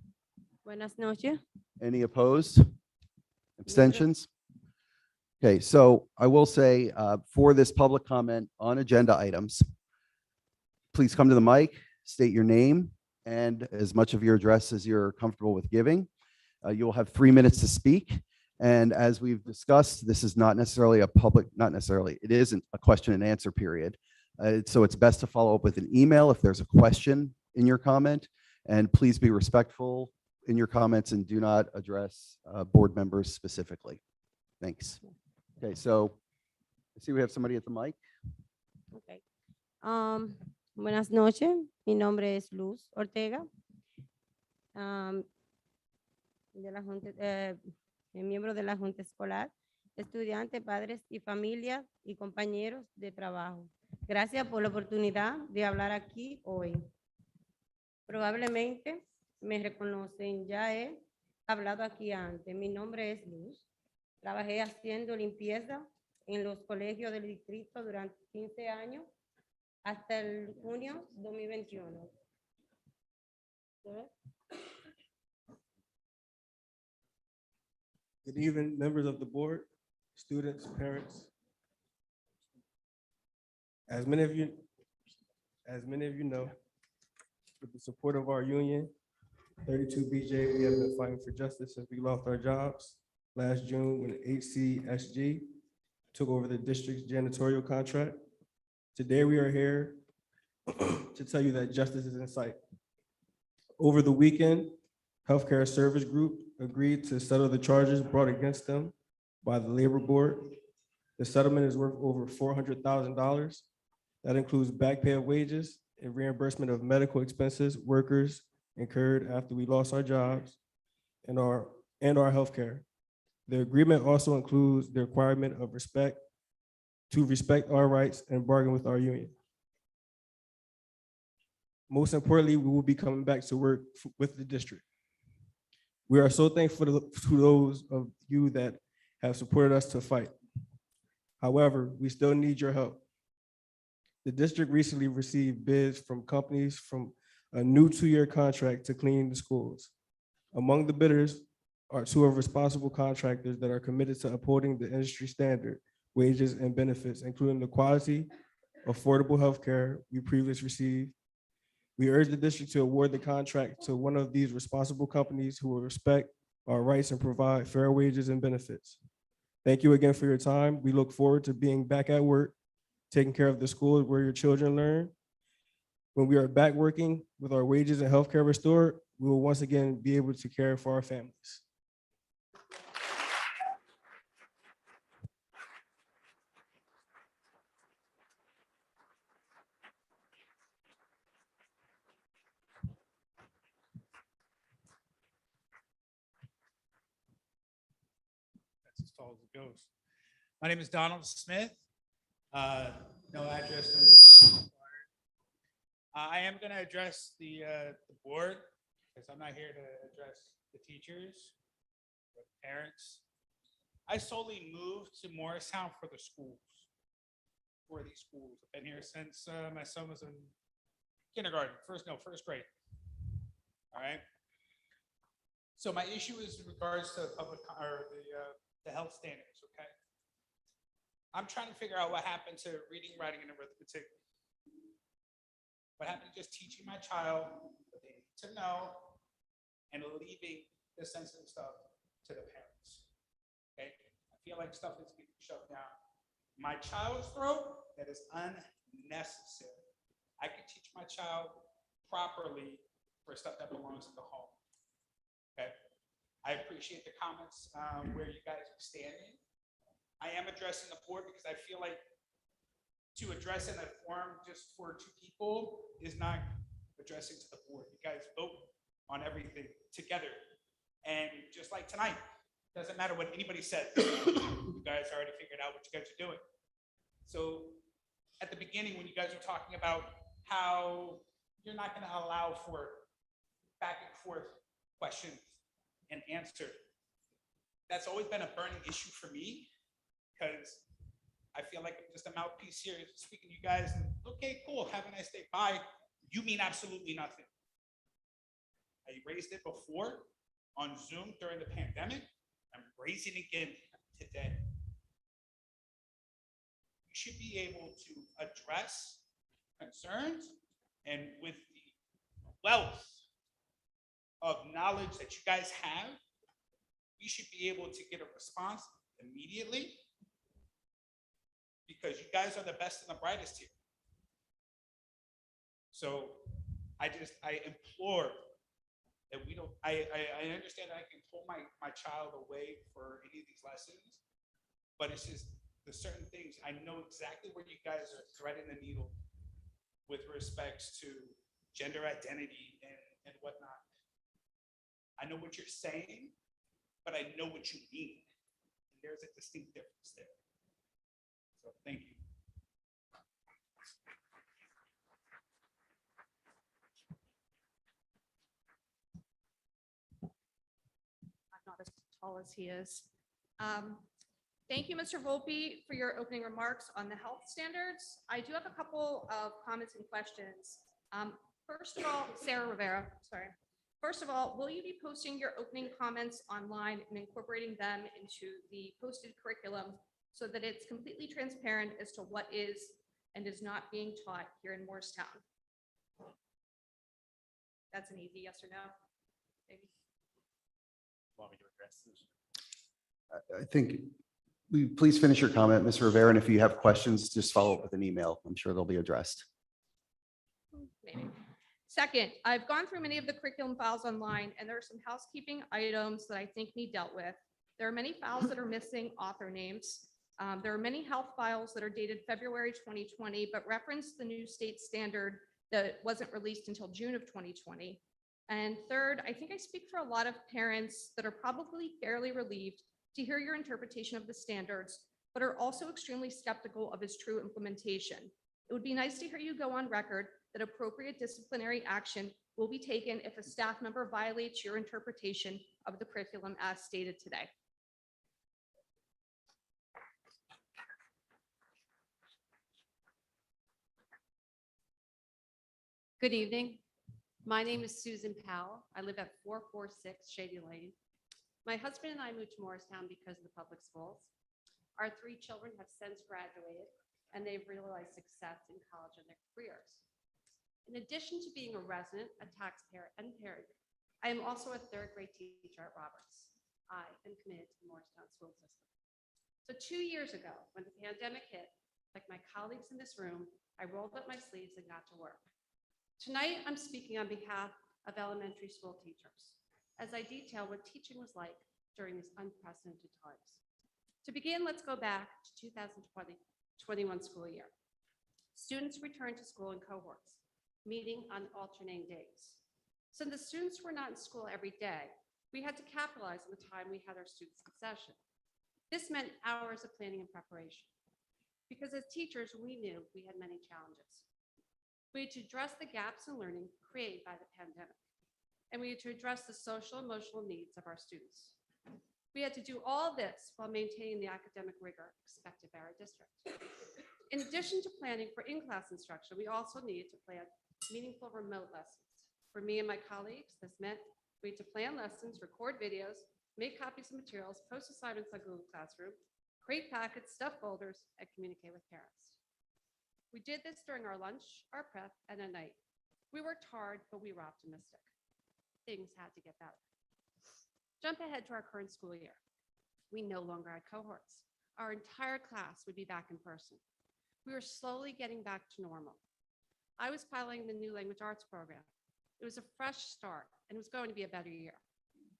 Buenas noches. Any opposed? Abstentions? Okay, so I will say for this public comment on agenda items, please come to the mic, state your name and as much of your address as you're comfortable with giving. You'll have 3 minutes to speak. And as we've discussed, this is not necessarily a public, not necessarily, it isn't a question and answer period. So it's best to follow up with an email if there's a question in your comment. And please be respectful in your comments and do not address board members specifically. Thanks. Okay, so I see we have somebody at the mic. Okay. Buenas noches. Mi nombre es Luz Ortega. Miembro de la Junta Escolar, estudiantes, padres y familias y compañeros de trabajo. Gracias por la oportunidad de hablar aquí hoy. Probablemente me reconocen, ya he hablado aquí antes. Mi nombre es Luz. Trabajé haciendo limpieza en los colegios del distrito durante 15 años hasta el junio 2021. Good evening, members of the board, students, parents. As many of you know, with the support of our union, 32BJ, we have been fighting for justice since we lost our jobs last June when HCSG took over the district's janitorial contract. Today we are here to tell you that justice is in sight. Over the weekend, Healthcare Service Group agreed to settle the charges brought against them by the Labor Board. The settlement is worth over $400,000. That includes back pay of wages and reimbursement of medical expenses workers incurred after we lost our jobs and our healthcare. The agreement also includes the requirement of respect our rights and bargain with our union. Most importantly, we will be coming back to work with the district. We are so thankful to those of you that have supported us to fight. However, we still need your help. The district recently received bids from companies from a new 2-year contract to clean the schools. Among the bidders are 2 responsible contractors that are committed to upholding the industry standard, wages, and benefits, including the quality, affordable healthcare we previously received. We urge the district to award the contract to one of these responsible companies who will respect our rights and provide fair wages and benefits. Thank you again for your time. We look forward to being back at work, taking care of the schools where your children learn. When we are back working with our wages and healthcare restored, we will once again be able to care for our families. That's as tall as it goes. My name is Donald Smith. No address. No required. I am going to address the board because I'm not here to address the teachers or the parents. I solely moved to Morristown for the schools, for these schools. I've been here since my son was in kindergarten, first grade. All right. So my issue is in regards to public or the health standards. Okay. I'm trying to figure out what happened to reading, writing, and arithmetic. What happened to just teaching my child what they need to know and leaving the sensitive stuff to the parents? Okay, I feel like stuff is getting shoved down my child's throat that is unnecessary. I can teach my child properly for stuff that belongs in the home. Okay, I appreciate the comments where you guys are standing. I am addressing the board because I feel like to address in a forum just for 2 people is not addressing to the board. You guys vote on everything together. And just like tonight, doesn't matter what anybody says. You guys already figured out what you guys are doing. So at the beginning, when you guys were talking about how you're not going to allow for back and forth questions and answer, that's always been a burning issue for me because I feel like I'm just a mouthpiece here speaking to you guys. And, okay, cool. Have a nice day. Bye. You mean absolutely nothing. I raised it before on Zoom during the pandemic. I'm raising it again today. You should be able to address concerns, and with the wealth of knowledge that you guys have, we should be able to get a response immediately because you guys are the best and the brightest here. So I implore that we don't, I understand that I can pull my child away for any of these lessons, but it's just the certain things. I know exactly where you guys are threading the needle with respects to gender identity and whatnot. I know what you're saying, but I know what you mean. And there's a distinct difference there. So thank you. I'm not as tall as he is. Thank you, Mr. Volpe, for your opening remarks on the health standards. I do have a couple of comments and questions. First of all, Sarah Rivera, sorry. First of all, will you be posting your opening comments online and incorporating them into the posted curriculum so that it's completely transparent as to what is and is not being taught here in Morristown? That's an easy yes or no. Maybe. Want me to address this? I think please finish your comment, Mr. Rivera, and if you have questions, just follow up with an email. I'm sure they'll be addressed. maybe. Second, I've gone through many of the curriculum files online, and there are some housekeeping items that I think need dealt with. There are many files that are missing author names. There are many health files that are dated February 2020, but reference the new state standard that wasn't released until June of 2020. And third, I think I speak for a lot of parents that are probably fairly relieved to hear your interpretation of the standards, but are also extremely skeptical of its true implementation. It would be nice to hear you go on record that appropriate disciplinary action will be taken if a staff member violates your interpretation of the curriculum as stated today. Good evening. My name is Susan Powell. I live at 446 Shady Lane. My husband and I moved to Morristown because of the public schools. Our 3 children have since graduated, and they've realized success in college and their careers. In addition to being a resident, a taxpayer, and parent, I am also a 3rd grade teacher at Roberts. I am committed to the Morristown school system. So 2 years ago, when the pandemic hit, like my colleagues in this room, I rolled up my sleeves and got to work. Tonight, I'm speaking on behalf of elementary school teachers, as I detail what teaching was like during these unprecedented times. To begin, let's go back to 2020-21 school year. Students returned to school in cohorts, meeting on alternating days. Since the students were not in school every day, we had to capitalize on the time we had our students in session. This meant hours of planning and preparation, because as teachers, we knew we had many challenges. We had to address the gaps in learning created by the pandemic, and we had to address the social and emotional needs of our students. We had to do all this while maintaining the academic rigor expected by our district. In addition to planning for in-class instruction, we also needed to plan meaningful remote lessons. For me and my colleagues, this meant we had to plan lessons, record videos, make copies of materials, post assignments on Google Classroom, create packets, stuff folders, and communicate with parents. We did this during our lunch, our prep, and at night. We worked hard, but we were optimistic. Things had to get better. Jump ahead to our current school year. We no longer had cohorts. Our entire class would be back in person. We were slowly getting back to normal. I was piloting the new language arts program. It was a fresh start, and it was going to be a better year.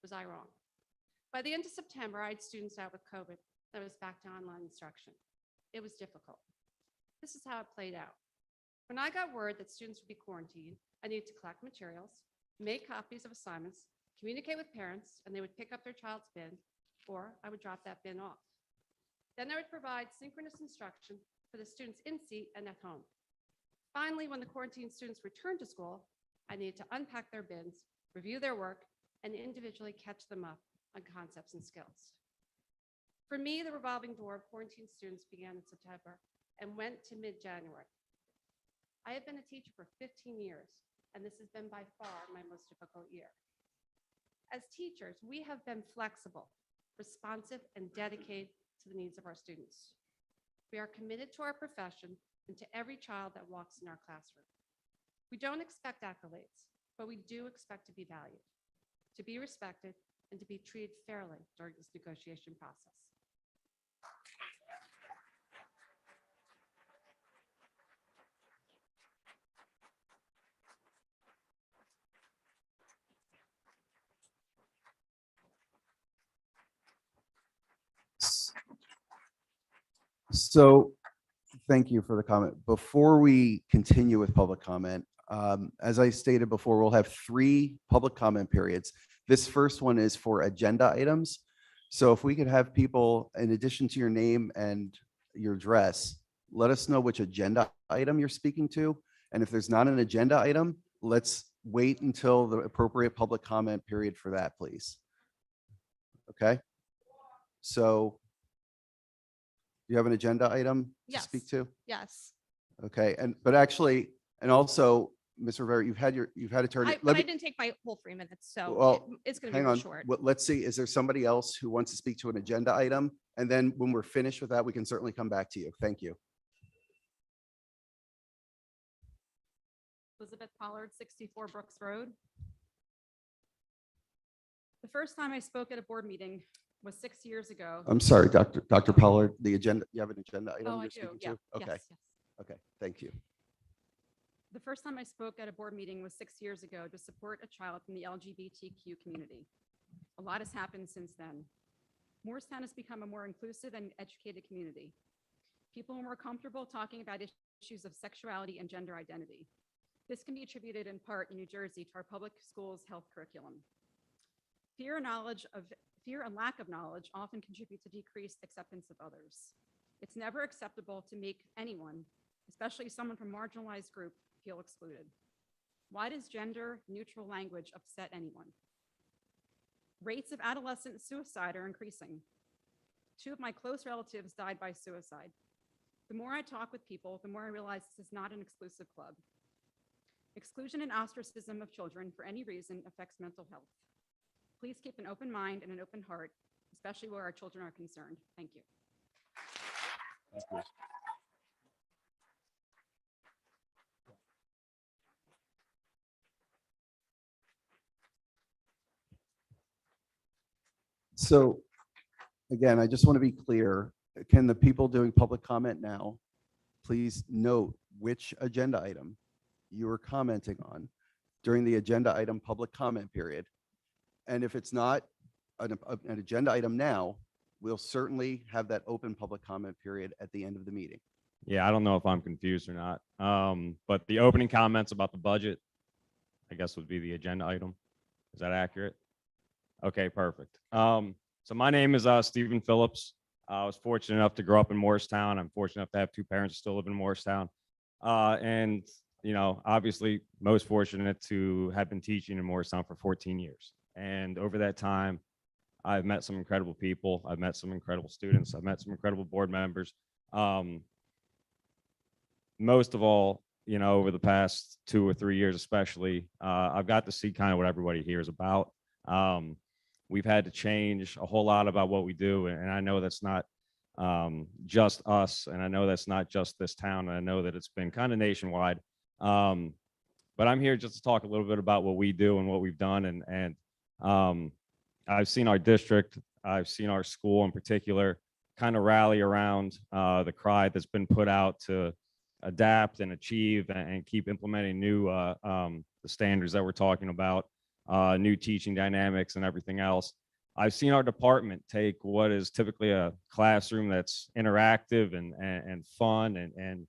Was I wrong? By the end of September, I had students out with COVID that was back to online instruction. It was difficult. This is how it played out. When I got word that students would be quarantined, I needed to collect materials, make copies of assignments, communicate with parents, and they would pick up their child's bin, or I would drop that bin off. Then I would provide synchronous instruction for the students in seat and at home. Finally, when the quarantined students returned to school, I needed to unpack their bins, review their work, and individually catch them up on concepts and skills. For me, the revolving door of quarantined students began in September and went to mid-January. I have been a teacher for 15 years, and this has been by far my most difficult year. As teachers, we have been flexible, responsive, and dedicated to the needs of our students. We are committed to our profession and to every child that walks in our classroom. We don't expect accolades, but we do expect to be valued, to be respected, and to be treated fairly during this negotiation process. So thank you for the comment. Before we continue with public comment, as I stated before, we'll have 3 public comment periods. This first one is for agenda items. So if we could have people, in addition to your name and your address, let us know which agenda item you're speaking to. And if there's not an agenda item, let's wait until the appropriate public comment period for that, please. Okay? So you have an agenda item to Yes. speak to? Yes. Okay, but actually, and also, Ms. Rivera, you've had attorney. But I didn't take my whole 3 minutes, so Well, it's going to be hang real on. short. Let's see, is there somebody else who wants to speak to an agenda item? And then when we're finished with that, we can certainly come back to you. Thank you. Elizabeth Pollard, 64 Brooks Road. The first time I spoke at a board meeting was 6 years ago. I'm sorry, Dr. Pollard, the agenda, you have an agenda item Oh, I you're do. speaking Yeah. to? Okay, Yes, yes. okay, thank you. The first time I spoke at a board meeting was 6 years ago to support a child from the LGBTQ community. A lot has happened since then. Morristown has become a more inclusive and educated community. People are more comfortable talking about issues of sexuality and gender identity. This can be attributed in part in New Jersey to our public schools health curriculum. Fear and lack of knowledge often contribute to decreased acceptance of others. It's never acceptable to make anyone, especially someone from a marginalized group, feel excluded. Why does gender neutral language upset anyone? Rates of adolescent suicide are increasing. 2 of my close relatives died by suicide. The more I talk with people, the more I realize this is not an exclusive club. Exclusion and ostracism of children for any reason affects mental health. Please keep an open mind and an open heart, especially where our children are concerned. Thank you. So again, I just want to be clear. Can the people doing public comment now, please note which agenda item you are commenting on during the agenda item public comment period. And if it's not an agenda item now, we'll certainly have that open public comment period at the end of the meeting. Yeah, I don't know if I'm confused or not. But the opening comments about the budget, I guess would be the agenda item. Is that accurate? Okay, perfect. So my name is Stephen Phillips. I was fortunate enough to grow up in Morristown. I'm fortunate enough to have 2 parents who still live in Morristown. And, you know, obviously most fortunate to have been teaching in Morristown for 14 years. And over that time, I've met some incredible people. I've met some incredible students. I've met some incredible board members. Most of all, you know, over the past 2 or 3 years, especially, I've got to see kind of what everybody here is about. We've had to change a whole lot about what we do. And I know that's not just us. And I know that's not just this town. And I know that it's been kind of nationwide. But I'm here just to talk a little bit about what we do and what we've done. And I've seen our district, I've seen our school in particular kind of rally around the cry that's been put out to adapt and achieve and keep implementing new the standards that we're talking about, new teaching dynamics and everything else. I've seen our department take what is typically a classroom that's interactive and fun and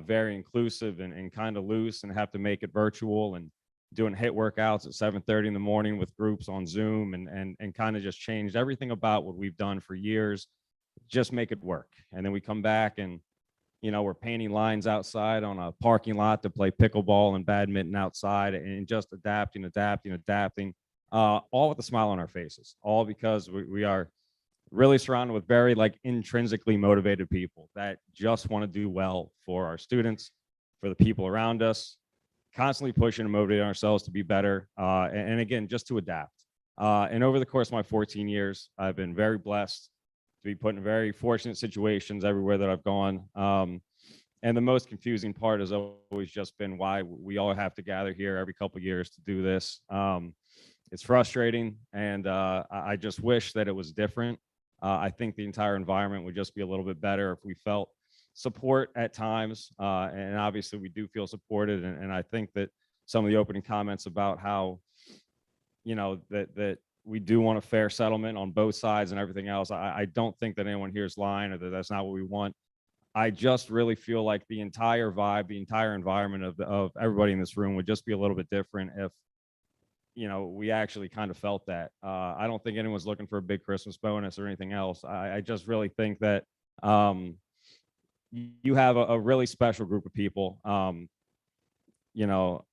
very inclusive and kind of loose and have to make it virtual and doing HIIT workouts at 7:30 in the morning with groups on Zoom and kind of just changed everything about what we've done for years, just make it work. And then we come back and, you know, we're painting lines outside on a parking lot to play pickleball and badminton outside and just adapting, all with a smile on our faces, all because we are really surrounded with very like intrinsically motivated people that just want to do well for our students, for the people around us, constantly pushing and motivating ourselves to be better. And again, just to adapt. And over the course of my 14 years, I've been very blessed to be put in very fortunate situations everywhere that I've gone. And the most confusing part has always just been why we all have to gather here every couple of years to do this. It's frustrating, and I just wish that it was different. I think the entire environment would just be a little bit better if we felt support at times. And obviously we do feel supported. And I think that some of the opening comments about how, you know, that we do want a fair settlement on both sides and everything else. I don't think that anyone here is lying or that that's not what we want. I just really feel like the entire vibe, the entire environment of everybody in this room would just be a little bit different if, you know, we actually kind of felt that. I don't think anyone's looking for a big Christmas bonus or anything else. I just really think that you have a really special group of people, you know,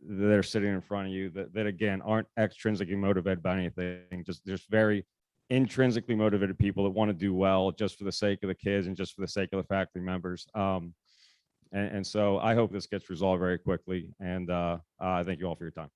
that are sitting in front of you that again, aren't extrinsically motivated by anything, just very intrinsically motivated people that want to do well just for the sake of the kids and just for the sake of the faculty members. And so I hope this gets resolved very quickly. And I thank you all for your time.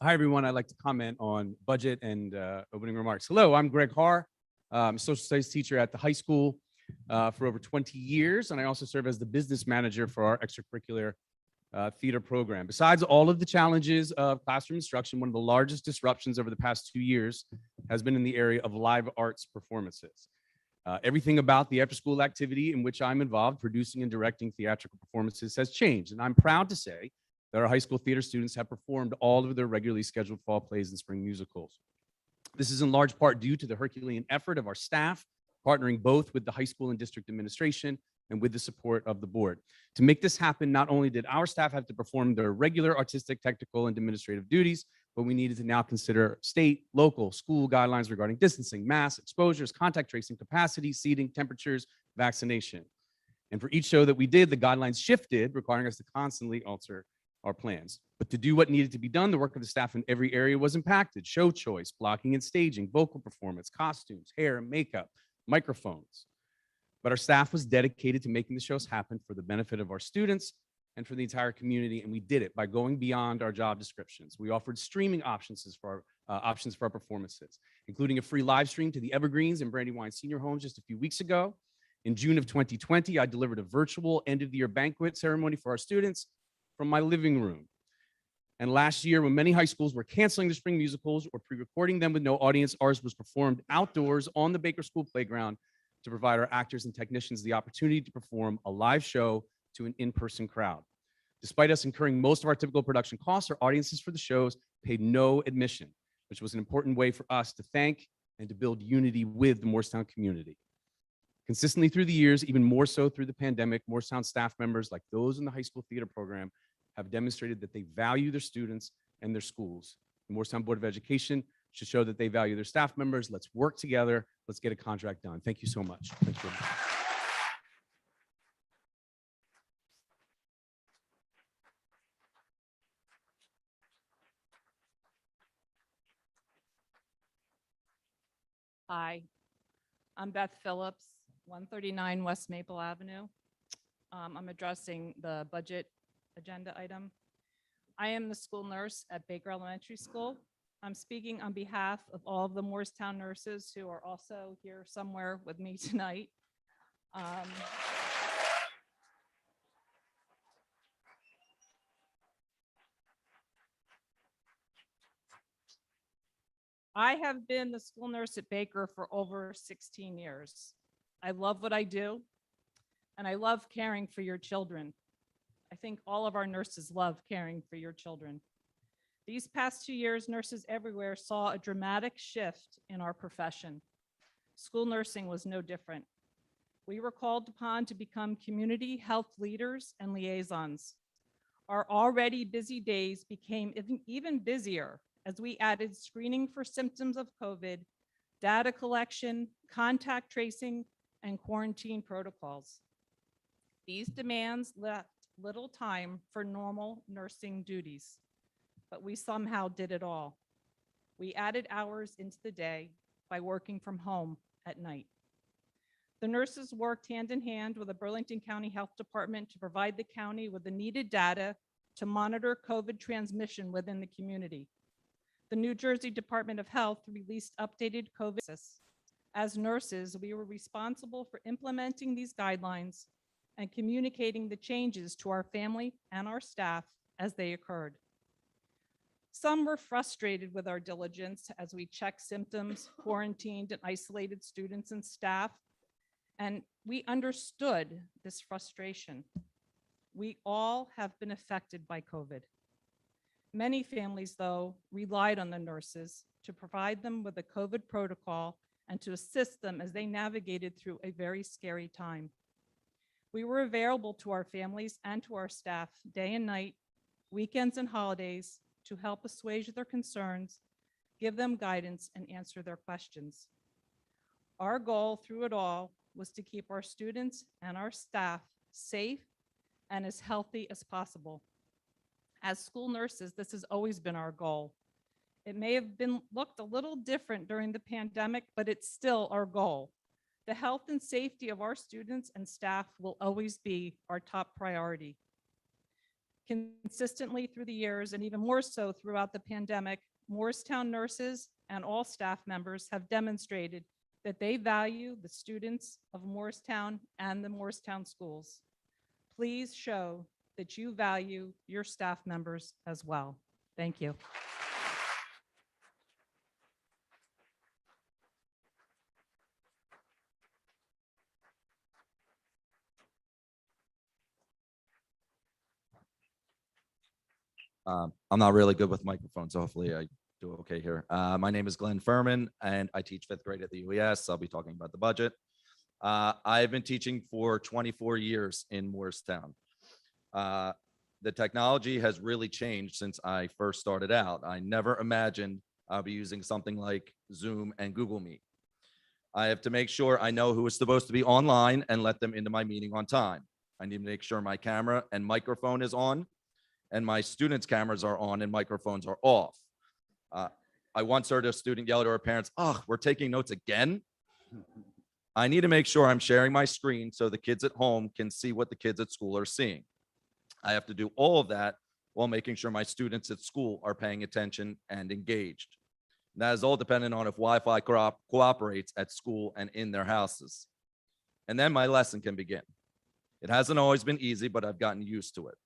Hi, everyone. I'd like to comment on budget and opening remarks. Hello, I'm Greg Haar. I'm a social studies teacher at the high school for over 20 years, and I also serve as the business manager for our extracurricular theater program. Besides all of the challenges of classroom instruction, one of the largest disruptions over the past 2 years has been in the area of live arts performances. Everything about the after-school activity in which I'm involved, producing and directing theatrical performances, has changed. And I'm proud to say that our high school theater students have performed all of their regularly scheduled fall plays and spring musicals. This is in large part due to the Herculean effort of our staff, partnering both with the high school and district administration and with the support of the board. To make this happen, not only did our staff have to perform their regular artistic, technical, and administrative duties, but we needed to now consider state, local, school guidelines regarding distancing, mass exposures, contact tracing, capacity, seating, temperatures, vaccination. And for each show that we did, the guidelines shifted, requiring us to constantly alter our plans. But to do what needed to be done, the work of the staff in every area was impacted: show choice, blocking and staging, vocal performance, costumes, hair, makeup, microphones. But our staff was dedicated to making the shows happen for the benefit of our students and for the entire community, and we did it by going beyond our job descriptions. We offered streaming options for our performances, including a free live stream to the Evergreens and Brandywine Senior Homes just a few weeks ago. In June of 2020, I delivered a virtual end-of-the-year banquet ceremony for our students from my living room. And last year, when many high schools were canceling the spring musicals or pre-recording them with no audience, ours was performed outdoors on the Baker School playground to provide our actors and technicians the opportunity to perform a live show to an in-person crowd. Despite us incurring most of our typical production costs, our audiences for the shows paid no admission, which was an important way for us to thank and to build unity with the Morristown community. Consistently through the years, even more so through the pandemic, Morristown staff members, like those in the high school theater program, have demonstrated that they value their students and their schools. The Morristown Board of Education should show that they value their staff members. Let's work together. Let's get a contract done. Thank you so much. Thank you. Hi, I'm Beth Phillips, 139 West Maple Avenue. I'm addressing the budget agenda item. I am the school nurse at Baker Elementary School. I'm speaking on behalf of all of the Morristown nurses who are also here somewhere with me tonight. I have been the school nurse at Baker for over 16 years. I love what I do, and I love caring for your children. I think all of our nurses love caring for your children. These past 2 years, nurses everywhere saw a dramatic shift in our profession. School nursing was no different. We were called upon to become community health leaders and liaisons. Our already busy days became even busier as we added screening for symptoms of COVID, data collection, contact tracing, and quarantine protocols. These demands left little time for normal nursing duties, but we somehow did it all. We added hours into the day by working from home at night. The nurses worked hand in hand with the Burlington County Health Department to provide the county with the needed data to monitor COVID transmission within the community. The New Jersey Department of Health released updated COVID. As nurses, we were responsible for implementing these guidelines and communicating the changes to our family and our staff as they occurred. Some were frustrated with our diligence as we checked symptoms, quarantined and isolated students and staff, and we understood this frustration. We all have been affected by COVID. Many families, though, relied on the nurses to provide them with a COVID protocol and to assist them as they navigated through a very scary time. We were available to our families and to our staff day and night, weekends and holidays, to help assuage their concerns, give them guidance, and answer their questions. Our goal through it all was to keep our students and our staff safe and as healthy as possible. As school nurses, this has always been our goal. It may have looked a little different during the pandemic, but it's still our goal. The health and safety of our students and staff will always be our top priority. Consistently through the years, and even more so throughout the pandemic, Morristown nurses and all staff members have demonstrated that they value the students of Morristown and the Morristown schools. Please show that you value your staff members as well. Thank you. I'm not really good with microphones, so hopefully I do okay here. My name is Glenn Furman, and I teach fifth grade at the UES. I'll be talking about the budget. I've been teaching for 24 years in Morristown. The technology has really changed since I first started out. I never imagined I'll be using something like Zoom and Google Meet. I have to make sure I know who is supposed to be online and let them into my meeting on time. I need to make sure my camera and microphone is on, and my students' cameras are on and microphones are off. I once heard a student yell to her parents, "Oh, we're taking notes again?" I need to make sure I'm sharing my screen so the kids at home can see what the kids at school are seeing. I have to do all of that while making sure my students at school are paying attention and engaged. That is all dependent on if Wi-Fi cooperates at school and in their houses. And then my lesson can begin. It hasn't always been easy, but I've gotten used to it.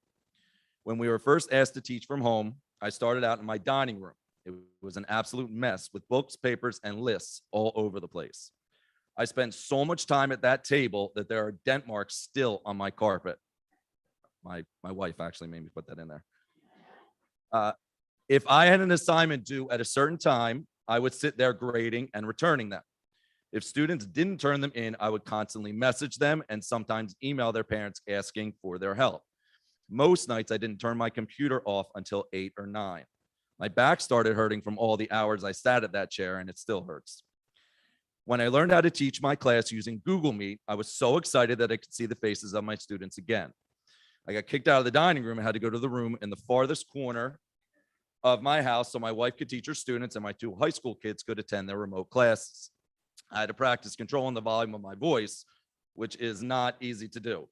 When we were first asked to teach from home, I started out in my dining room. It was an absolute mess with books, papers, and lists all over the place. I spent so much time at that table that there are dent marks still on my carpet. My wife actually made me put that in there. If I had an assignment due at a certain time, I would sit there grading and returning them. If students didn't turn them in, I would constantly message them and sometimes email their parents asking for their help. Most nights I didn't turn my computer off until 8 or 9. My back started hurting from all the hours I sat at that chair, and it still hurts. When I learned how to teach my class using Google Meet, I was so excited that I could see the faces of my students again. I got kicked out of the dining room and had to go to the room in the farthest corner of my house so my wife could teach her students and my 2 high school kids could attend their remote classes. I had to practice controlling the volume of my voice, which is not easy to do.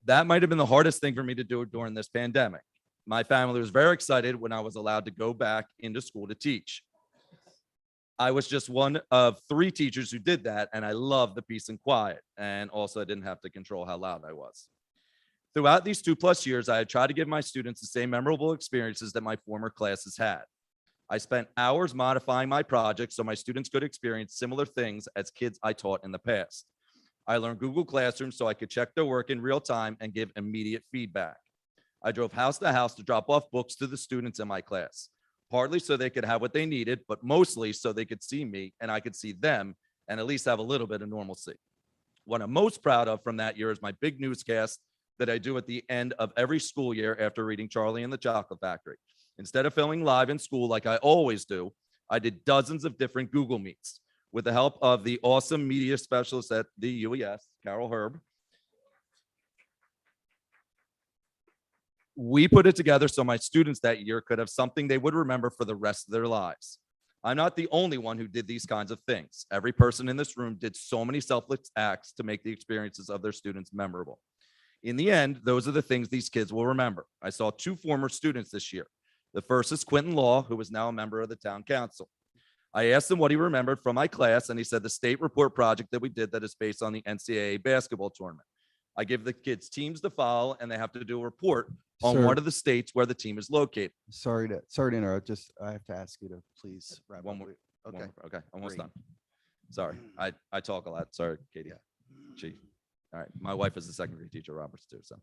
That might have been the hardest thing for me to do during this pandemic. My family was very excited when I was allowed to go back into school to teach. I was just one of 3 teachers who did that, and I loved the peace and quiet, and also I didn't have to control how loud I was. Throughout these 2+ years, I had tried to give my students the same memorable experiences that my former classes had. I spent hours modifying my projects so my students could experience similar things as kids I taught in the past. I learned Google Classroom so I could check their work in real time and give immediate feedback. I drove house to house to drop off books to the students in my class, partly so they could have what they needed, but mostly so they could see me and I could see them and at least have a little bit of normalcy. What I'm most proud of from that year is my big newscast that I do at the end of every school year after reading Charlie and the Chocolate Factory. Instead of filming live in school like I always do, I did dozens of different Google Meets. With the help of the awesome media specialist at the UES, Carol Herb, we put it together so my students that year could have something they would remember for the rest of their lives. I'm not the only one who did these kinds of things. Every person in this room did so many selfless acts to make the experiences of their students memorable. In the end, those are the things these kids will remember. I saw 2 former students this year. The first is Quentin Law, who is now a member of the town council. I asked him what he remembered from my class, and he said the state report project that we did that is based on the NCAA basketball tournament. I give the kids teams to follow, and they have to do a report on Sir. one of the states where the team is located. Sorry to interrupt. Just I have to ask you to please wrap One up. more. Okay. Okay, almost Great. done. Sorry, I talk a lot. Sorry, Katie. Chief. All right, my wife is a second grade teacher at Roberts too. So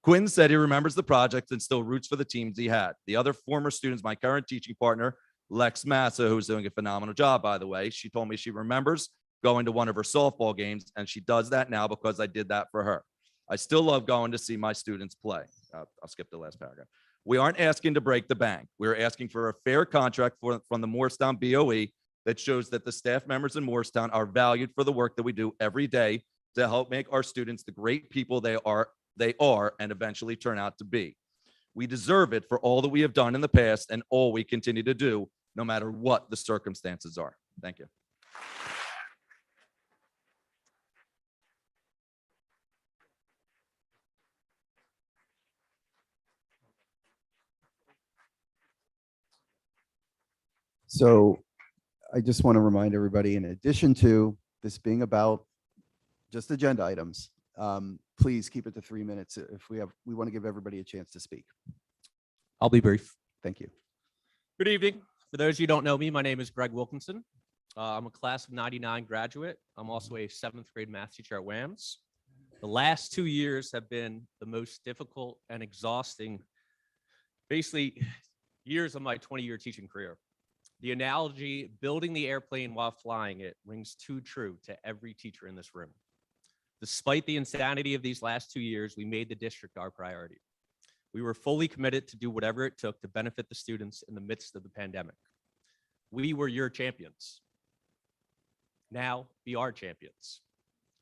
Quinn said he remembers the project and still roots for the teams he had. The other former students, my current teaching partner, Lex Massa, who's doing a phenomenal job, by the way, she told me she remembers going to one of her softball games, and she does that now because I did that for her. I still love going to see my students play. I'll skip the last paragraph. We aren't asking to break the bank. We're asking for a fair contract from the Morristown BOE that shows that the staff members in Morristown are valued for the work that we do every day to help make our students the great people they are and eventually turn out to be. We deserve it for all that we have done in the past and all we continue to do, no matter what the circumstances are. Thank you. So I just want to remind everybody, in addition to this being about just agenda items, please keep it to 3 minutes if we want to give everybody a chance to speak. I'll be brief. Thank you. Good evening. For those of you who don't know me, my name is Greg Wilkinson. I'm a class of 99 graduate. I'm also a 7th grade math teacher at WAMS. The last 2 years have been the most difficult and exhausting, basically, years of my 20-year teaching career. The analogy, building the airplane while flying it, rings too true to every teacher in this room. Despite the insanity of these last 2 years, we made the district our priority. We were fully committed to do whatever it took to benefit the students in the midst of the pandemic. We were your champions. Now be our champions.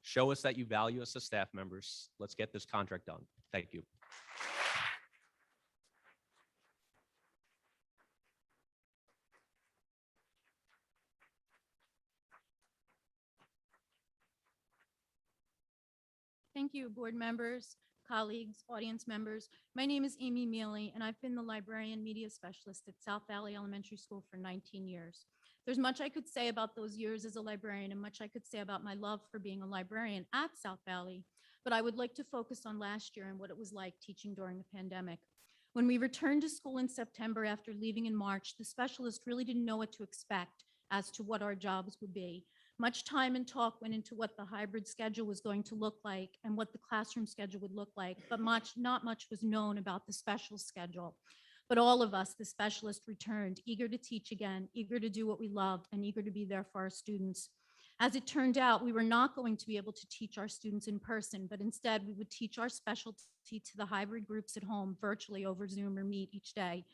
Show us that you value us as staff members. Let's get this contract done. Thank you. Thank you, board members, colleagues, audience members. My name is Amy Mealy, and I've been the librarian media specialist at South Valley Elementary School for 19 years. There's much I could say about those years as a librarian and much I could say about my love for being a librarian at South Valley, but I would like to focus on last year and what it was like teaching during the pandemic. When we returned to school in September after leaving in March, the specialist really didn't know what to expect as to what our jobs would be. Much time and talk went into what the hybrid schedule was going to look like and what the classroom schedule would look like, but not much was known about the special schedule. But all of us, the specialists, returned, eager to teach again, eager to do what we loved, and eager to be there for our students. As it turned out, we were not going to be able to teach our students in person, but instead we would teach our specialty to the hybrid groups at home virtually over Zoom or Meet each day.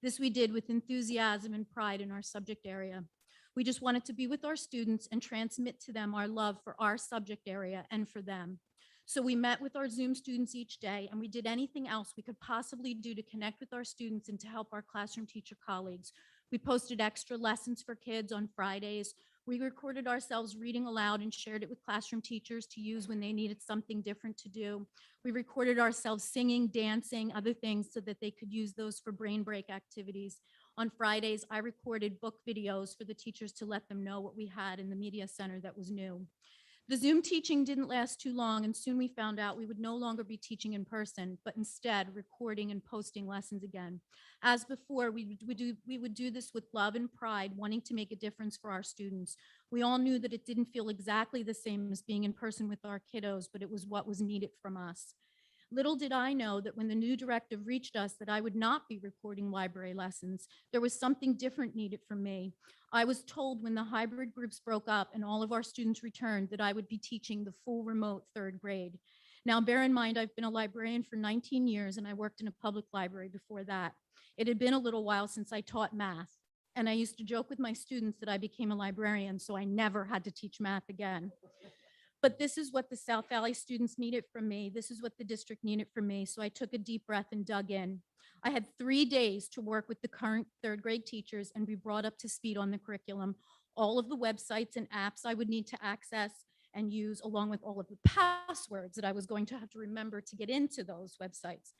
This we did with enthusiasm and pride in our subject area. We just wanted to be with our students and transmit to them our love for our subject area and for them. So we met with our Zoom students each day, and we did anything else we could possibly do to connect with our students and to help our classroom teacher colleagues. We posted extra lessons for kids on Fridays. We recorded ourselves reading aloud and shared it with classroom teachers to use when they needed something different to do. We recorded ourselves singing, dancing, other things so that they could use those for brain break activities. On Fridays, I recorded book videos for the teachers to let them know what we had in the media center that was new. The Zoom teaching didn't last too long, and soon we found out we would no longer be teaching in person, but instead recording and posting lessons again. As before, we would do this with love and pride, wanting to make a difference for our students. We all knew that it didn't feel exactly the same as being in person with our kiddos, but it was what was needed from us. Little did I know that when the new directive reached us that I would not be recording library lessons. There was something different needed from me. I was told when the hybrid groups broke up and all of our students returned that I would be teaching the full remote 3rd grade. Now, bear in mind, I've been a librarian for 19 years and I worked in a public library before that. It had been a little while since I taught math, and I used to joke with my students that I became a librarian, so I never had to teach math again. But this is what the South Valley students needed from me. This is what the district needed from me. So I took a deep breath and dug in. I had 3 days to work with the current 3rd grade teachers and be brought up to speed on the curriculum, all of the websites and apps I would need to access and use, along with all of the passwords that I was going to have to remember to get into those websites.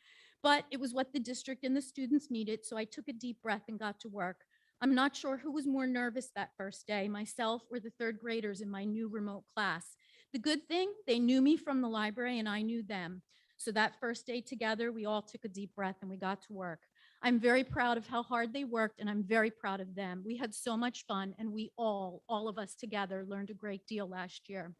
But it was what the district and the students needed. So I took a deep breath and got to work. I'm not sure who was more nervous that first day, myself or the 3rd graders in my new remote class. The good thing, they knew me from the library and I knew them. So that first day together, we all took a deep breath and we got to work. I'm very proud of how hard they worked and I'm very proud of them. We had so much fun and we all of us together learned a great deal last year.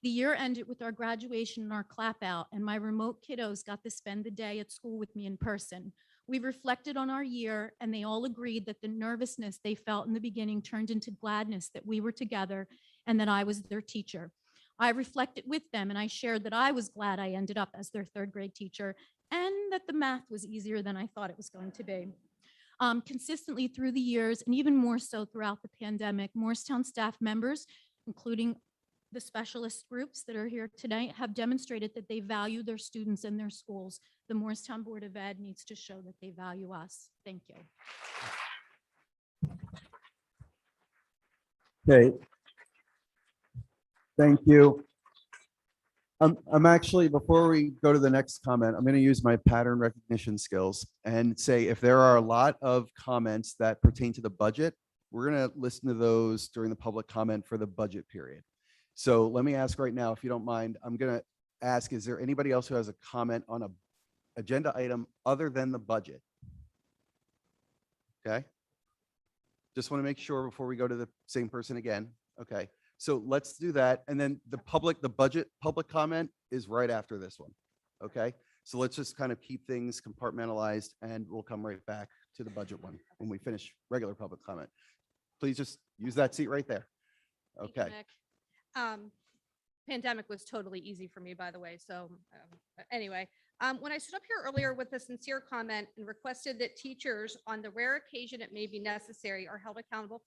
The year ended with our graduation and our clap out, and my remote kiddos got to spend the day at school with me in person. We reflected on our year and they all agreed that the nervousness they felt in the beginning turned into gladness that we were together and that I was their teacher. I reflected with them and I shared that I was glad I ended up as their 3rd grade teacher and that the math was easier than I thought it was going to be. Consistently through the years, and even more so throughout the pandemic, Morristown staff members, including the specialist groups that are here today, have demonstrated that they value their students and their schools. The Morristown Board of Ed needs to show that they value us. Thank you. Okay. Thank you. I'm actually, before we go to the next comment, I'm going to use my pattern recognition skills and say if there are a lot of comments that pertain to the budget, we're going to listen to those during the public comment for the budget period. So let me ask right now, if you don't mind, I'm going to ask, is there anybody else who has a comment on a agenda item other than the budget? Okay. Just want to make sure before we go to the same person again. Okay. So let's do that. And then the budget public comment is right after this one. Okay. So let's just kind of keep things compartmentalized and we'll come right back to the budget one when we finish regular public comment. Please just use that seat right there. Thank you, Okay. Nick. Pandemic was totally easy for me, by the way. So anyway, when I stood up here earlier with a sincere comment and requested that teachers, on the rare occasion it may be necessary, are held accountable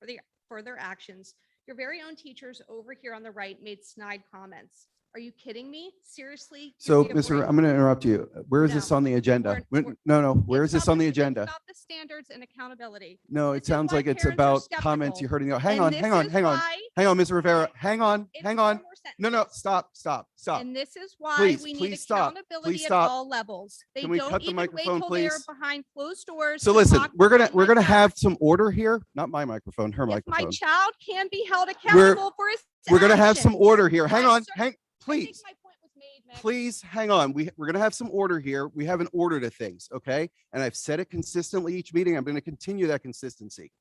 for their actions, your very own teachers over here on the right made snide comments. Are you kidding me? Seriously? Give So, me a Mr. break. I'm going to interrupt you. Where is this No. on the agenda? No, where is this on the agenda? About the standards and accountability. No, it This is sounds why like it's parents are about comments you skeptical. heard in the, hang And on, this hang on, is hang on, why- hang on, Mr. Rivera, hang on, It's hang one on. more sentence. No, stop. And this is why Please, we need please stop. accountability Please at stop. all levels. They Can we don't cut the even wait microphone, till they are please? behind closed doors. So to listen, talk we're behind my gonna back. have some order here, not my microphone, her If my microphone. child can be held accountable for his We're gonna have some actions. order here. Hang I'm on, sorry. please. Please hang on. We're gonna have some order here. We have an order to things, okay? And I've said it consistently each meeting. I'm gonna continue that consistency.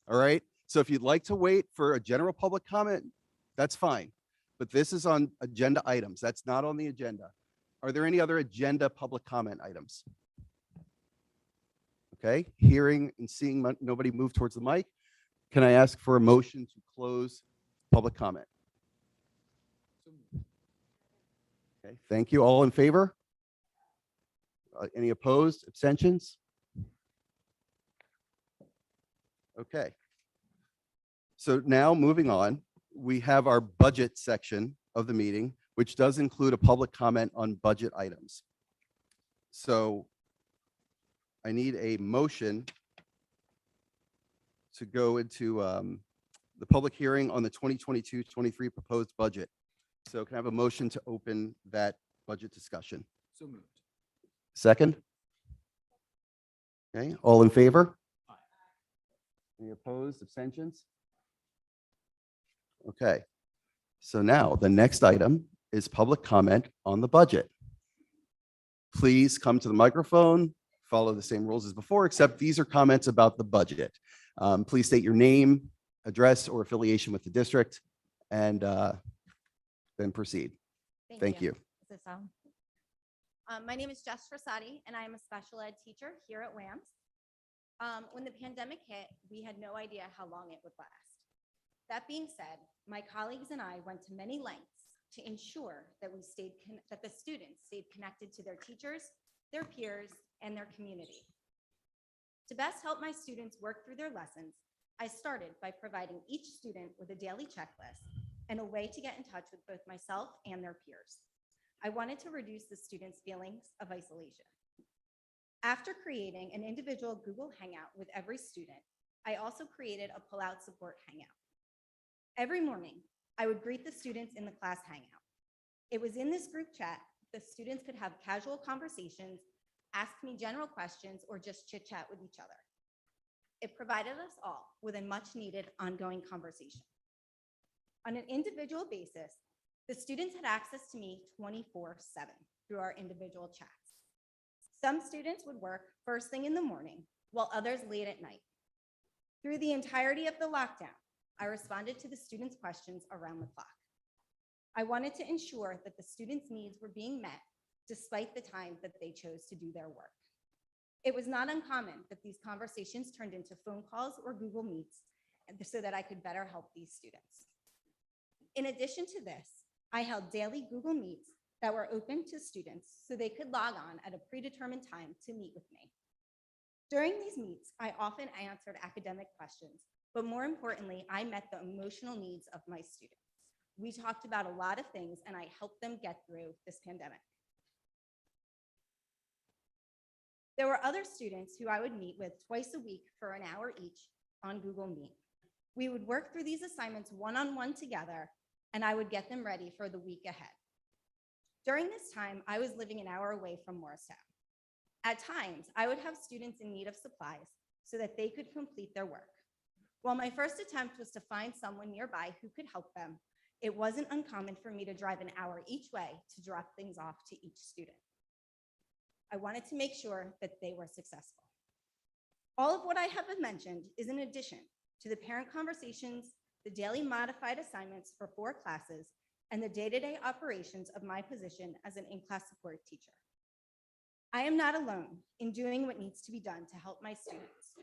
All right. So if you'd like to wait for a general public comment, that's fine. But this is on agenda items. That's not on the agenda. Are there any other agenda public comment items? Okay, hearing and seeing nobody move towards the mic. Can I ask for a motion to close public comment? Okay, thank you. All in favor? Any opposed? Abstentions? Okay. So now moving on, we have our budget section of the meeting, which does include a public comment on budget items. So I need a motion to go into the public hearing on the 2022-23 proposed budget. So can I have a motion to open that budget discussion? So moved. Second? Okay, all in favor? Any opposed, abstentions? Okay, so now the next item is public comment on the budget. Please come to the microphone, follow the same rules as before, except these are comments about the budget. Please state your name, address, or affiliation with the district, and then proceed. Thank you. Is this on? My name is Jess Rosati, and I am a special ed teacher here at WAMS. When the pandemic hit, we had no idea how long it would last. That being said, my colleagues and I went to many lengths to ensure that that the students stayed connected to their teachers, their peers, and their community. To best help my students work through their lessons, I started by providing each student with a daily checklist and a way to get in touch with both myself and their peers. I wanted to reduce the students' feelings of isolation. After creating an individual Google Hangout with every student, I also created a pull-out support hangout. Every morning, I would greet the students in the class hangout. It was in this group chat the students could have casual conversations, ask me general questions, or just chit chat with each other. It provided us all with a much needed ongoing conversation. On an individual basis, the students had access to me 24/7 through our individual chats. Some students would work first thing in the morning, while others late at night. Through the entirety of the lockdown, I responded to the students' questions around the clock. I wanted to ensure that the students' needs were being met despite the time that they chose to do their work. It was not uncommon that these conversations turned into phone calls or Google Meets so that I could better help these students. In addition to this, I held daily Google Meets that were open to students so they could log on at a predetermined time to meet with me. During these meets, I often answered academic questions, but more importantly, I met the emotional needs of my students. We talked about a lot of things and I helped them get through this pandemic. There were other students who I would meet with twice a week for an hour each on Google Meet. We would work through these assignments one-on-one together, and I would get them ready for the week ahead. During this time, I was living an hour away from Morristown. At times, I would have students in need of supplies so that they could complete their work. While my first attempt was to find someone nearby who could help them, it wasn't uncommon for me to drive an hour each way to drop things off to each student. I wanted to make sure that they were successful. All of what I have mentioned is in addition to the parent conversations, the daily modified assignments for 4 classes, and the day-to-day operations of my position as an in-class support teacher. I am not alone in doing what needs to be done to help my students.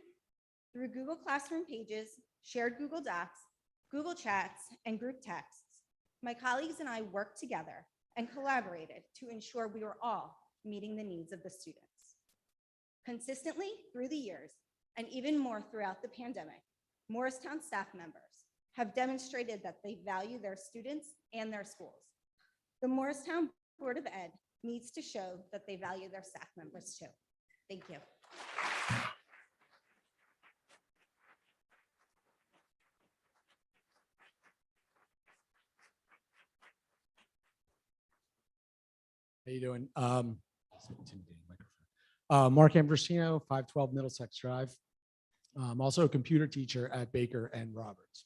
Through Google Classroom pages, shared Google Docs, Google Chats, and group texts, my colleagues and I worked together and collaborated to ensure we were all meeting the needs of the students. Consistently through the years, and even more throughout the pandemic, Morristown staff members have demonstrated that they value their students and their schools. The Morristown Board of Ed needs to show that they value their staff members too. Thank you. How you doing? Mark Ambrosino, 512 Middlesex Drive. I'm also a computer teacher at Baker and Roberts.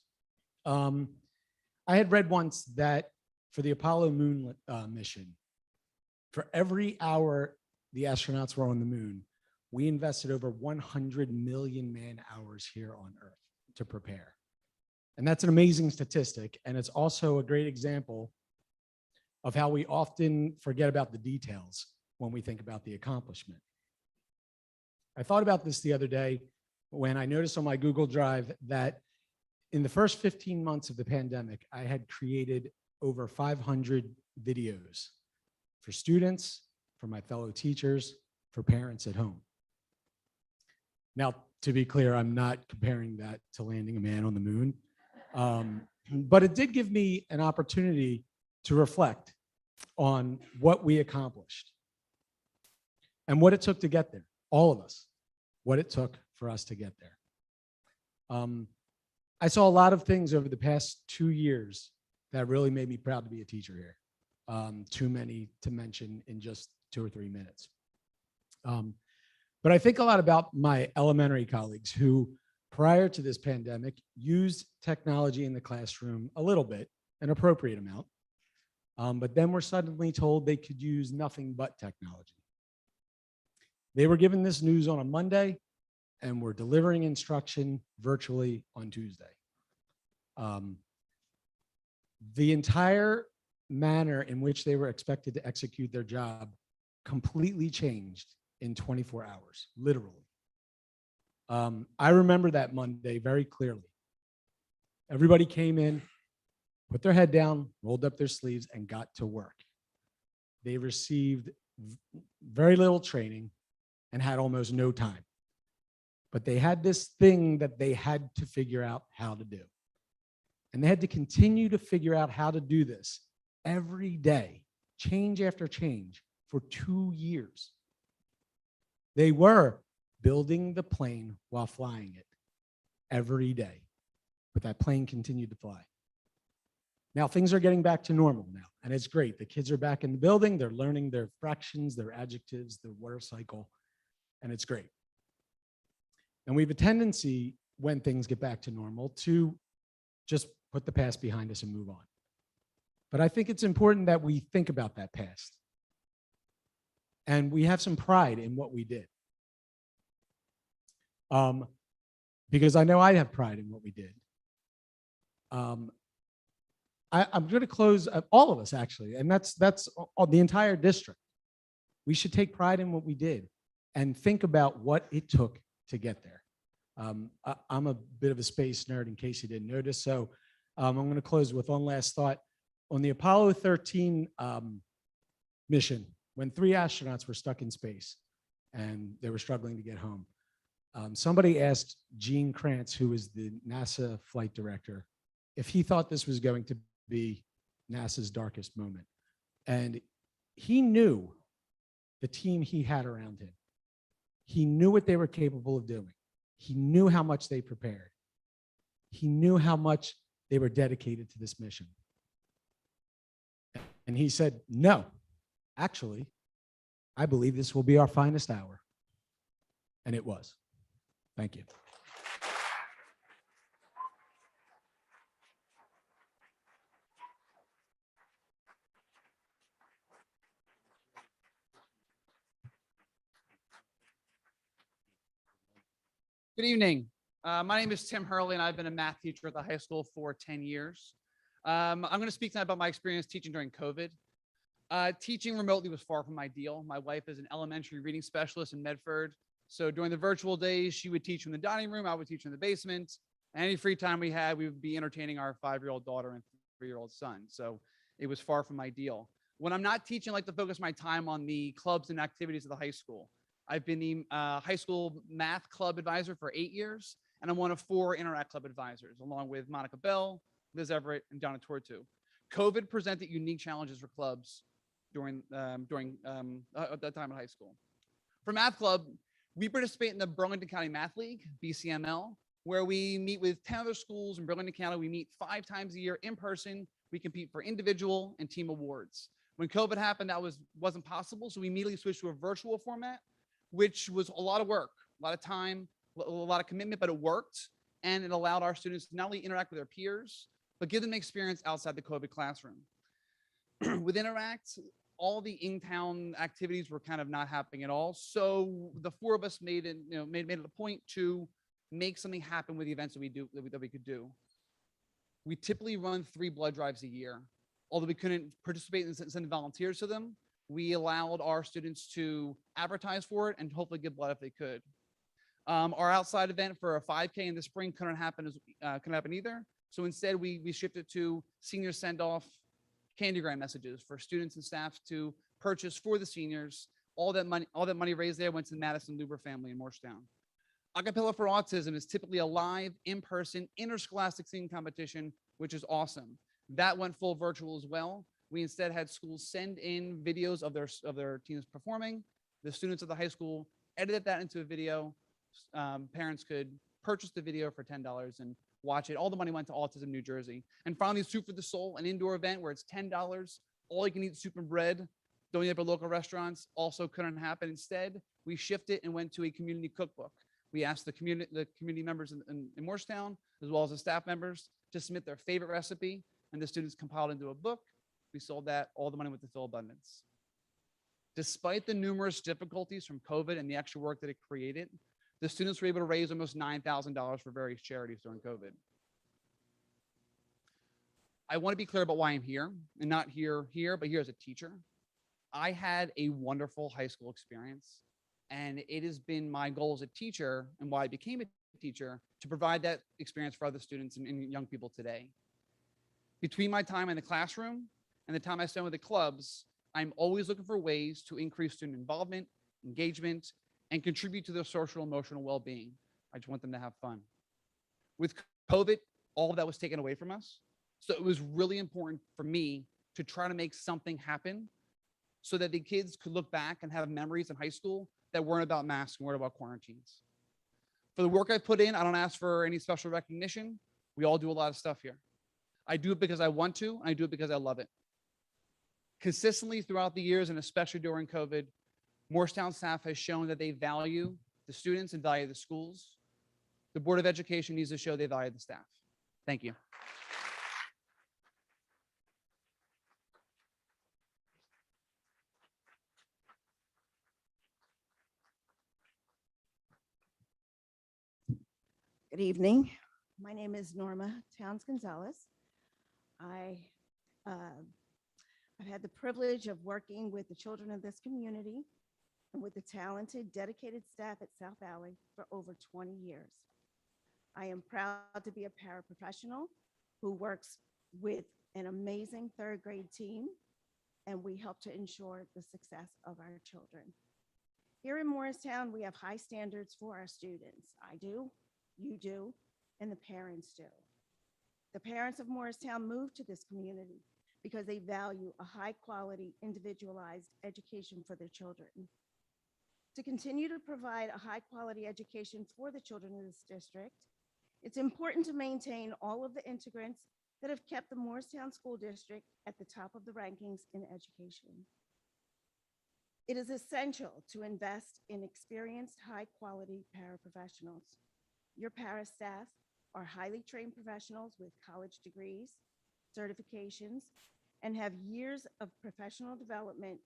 I had read once that for the Apollo moon mission, for every hour the astronauts were on the moon, we invested over 100 million man hours here on Earth to prepare. And that's an amazing statistic. And it's also a great example of how we often forget about the details when we think about the accomplishment. I thought about this the other day when I noticed on my Google Drive that in the first 15 months of the pandemic, I had created over 500 videos for students, for my fellow teachers, for parents at home. Now, to be clear, I'm not comparing that to landing a man on the moon, but it did give me an opportunity to reflect on what we accomplished and what it took to get there, all of us, what it took for us to get there. I saw a lot of things over the past 2 years that really made me proud to be a teacher here. Too many to mention in just 2 or 3 minutes. But I think a lot about my elementary colleagues who, prior to this pandemic, used technology in the classroom a little bit, an appropriate amount, but then were suddenly told they could use nothing but technology. They were given this news on a Monday and were delivering instruction virtually on Tuesday. The entire manner in which they were expected to execute their job completely changed in 24 hours, literally. I remember that Monday very clearly. Everybody came in, put their head down, rolled up their sleeves, and got to work. They received very little training and had almost no time. But they had this thing that they had to figure out how to do. And they had to continue to figure out how to do this every day, change after change, for 2 years. They were building the plane while flying it every day, but that plane continued to fly. Now things are getting back to normal now, and it's great. The kids are back in the building. They're learning their fractions, their adjectives, their word cycle, and it's great. And we have a tendency, when things get back to normal, to just put the past behind us and move on. But I think it's important that we think about that past. And we have some pride in what we did. Because I know I have pride in what we did. I'm going to close, all of us actually, and that's the entire district. We should take pride in what we did and think about what it took to get there. I'm a bit of a space nerd in case you didn't notice. So I'm going to close with one last thought. On the Apollo 13 mission, when 3 astronauts were stuck in space and they were struggling to get home, somebody asked Gene Kranz, who was the NASA flight director, if he thought this was going to be NASA's darkest moment. And he knew the team he had around him. He knew what they were capable of doing. He knew how much they prepared. He knew how much they were dedicated to this mission. And he said, no, actually, I believe this will be our finest hour. And it was. Thank you. Good evening. My name is Tim Hurley, and I've been a math teacher at the high school for 10 years. I'm going to speak tonight about my experience teaching during COVID. Teaching remotely was far from ideal. My wife is an elementary reading specialist in Medford. So during the virtual days, she would teach from the dining room, I would teach in the basement. And any free time we had, we would be entertaining our 5-year-old daughter and 3-year-old son. So it was far from ideal. When I'm not teaching, I like to focus my time on the clubs and activities of the high school. I've been the high school math club advisor for 8 years, and I'm one of 4 Interact Club advisors, along with Monica Bell, Liz Everett, and Donna Tortu. COVID presented unique challenges for clubs during at that time in high school. For Math Club, we participate in the Burlington County Math League, BCML, where we meet with 10 other schools in Burlington County. We meet 5 times a year in person. We compete for individual and team awards. When COVID happened, that wasn't possible, so we immediately switched to a virtual format, which was a lot of work, a lot of time, a lot of commitment, but it worked. And it allowed our students to not only interact with their peers, but give them an experience outside the COVID classroom. With Interact, all the in-town activities were kind of not happening at all. So the 4 of us made it a point to make something happen with the events that we could do. We typically run 3 blood drives a year. Although we couldn't participate and send volunteers to them, we allowed our students to advertise for it and hopefully give blood if they could. Our outside event for a 5K in the spring couldn't happen either. So instead, we shifted to senior send-off candygram messages for students and staff to purchase for the seniors. All that money raised there went to the Madison Luber family in Morristown. Acapella for Autism is typically a live, in-person, interscholastic singing competition, which is awesome. That went full virtual as well. We instead had schools send in videos of their teams performing. The students of the high school edited that into a video. Parents could purchase the video for $10 and watch it. All the money went to Autism New Jersey. And finally, Soup for the Soul, an indoor event where it's $10. All you can eat soup and bread. Donated by local restaurants also couldn't happen. Instead, we shifted and went to a community cookbook. We asked the community members in Morristown, as well as the staff members, to submit their favorite recipe, and the students compiled into a book. We sold that. All the money went to Phil Abundance. Despite the numerous difficulties from COVID and the extra work that it created, the students were able to raise almost $9,000 for various charities during COVID. I want to be clear about why I'm here, and not here, but here as a teacher. I had a wonderful high school experience, and it has been my goal as a teacher, and why I became a teacher, to provide that experience for other students and young people today. Between my time in the classroom and the time I spend with the clubs, I'm always looking for ways to increase student involvement, engagement, and contribute to their social and emotional well-being. I just want them to have fun. With COVID, all of that was taken away from us. So it was really important for me to try to make something happen so that the kids could look back and have memories in high school that weren't about masks and weren't about quarantines. For the work I put in, I don't ask for any special recognition. We all do a lot of stuff here. I do it because I want to, and I do it because I love it. Consistently throughout the years, and especially during COVID, Morristown staff has shown that they value the students and value the schools. The Board of Education needs to show they value the staff. Thank you. Good evening. My name is Norma Towns Gonzalez. I've had the privilege of working with the children of this community and with the talented, dedicated staff at South Valley for over 20 years. I am proud to be a paraprofessional who works with an amazing 3rd grade team, and we help to ensure the success of our children. Here in Morristown, we have high standards for our students. I do, you do, and the parents do. The parents of Morristown moved to this community because they value a high-quality, individualized education for their children. To continue to provide a high-quality education for the children of this district, it's important to maintain all of the integrants that have kept the Morristown School District at the top of the rankings in education. It is essential to invest in experienced, high-quality paraprofessionals. Your para staff are highly trained professionals with college degrees, certifications, and have years of professional development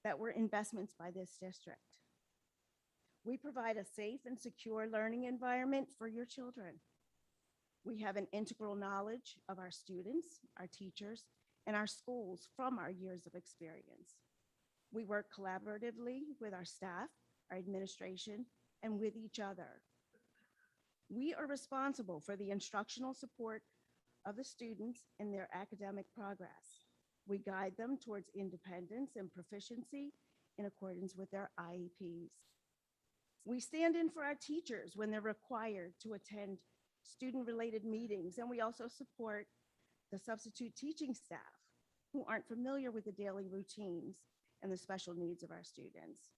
that were investments by this district. We provide a safe and secure learning environment for your children. We have an integral knowledge of our students, our teachers, and our schools from our years of experience. We work collaboratively with our staff, our administration, and with each other. We are responsible for the instructional support of the students in their academic progress. We guide them towards independence and proficiency in accordance with their IEPs. We stand in for our teachers when they're required to attend student-related meetings, and we also support the substitute teaching staff who aren't familiar with the daily routines and the special needs of our students.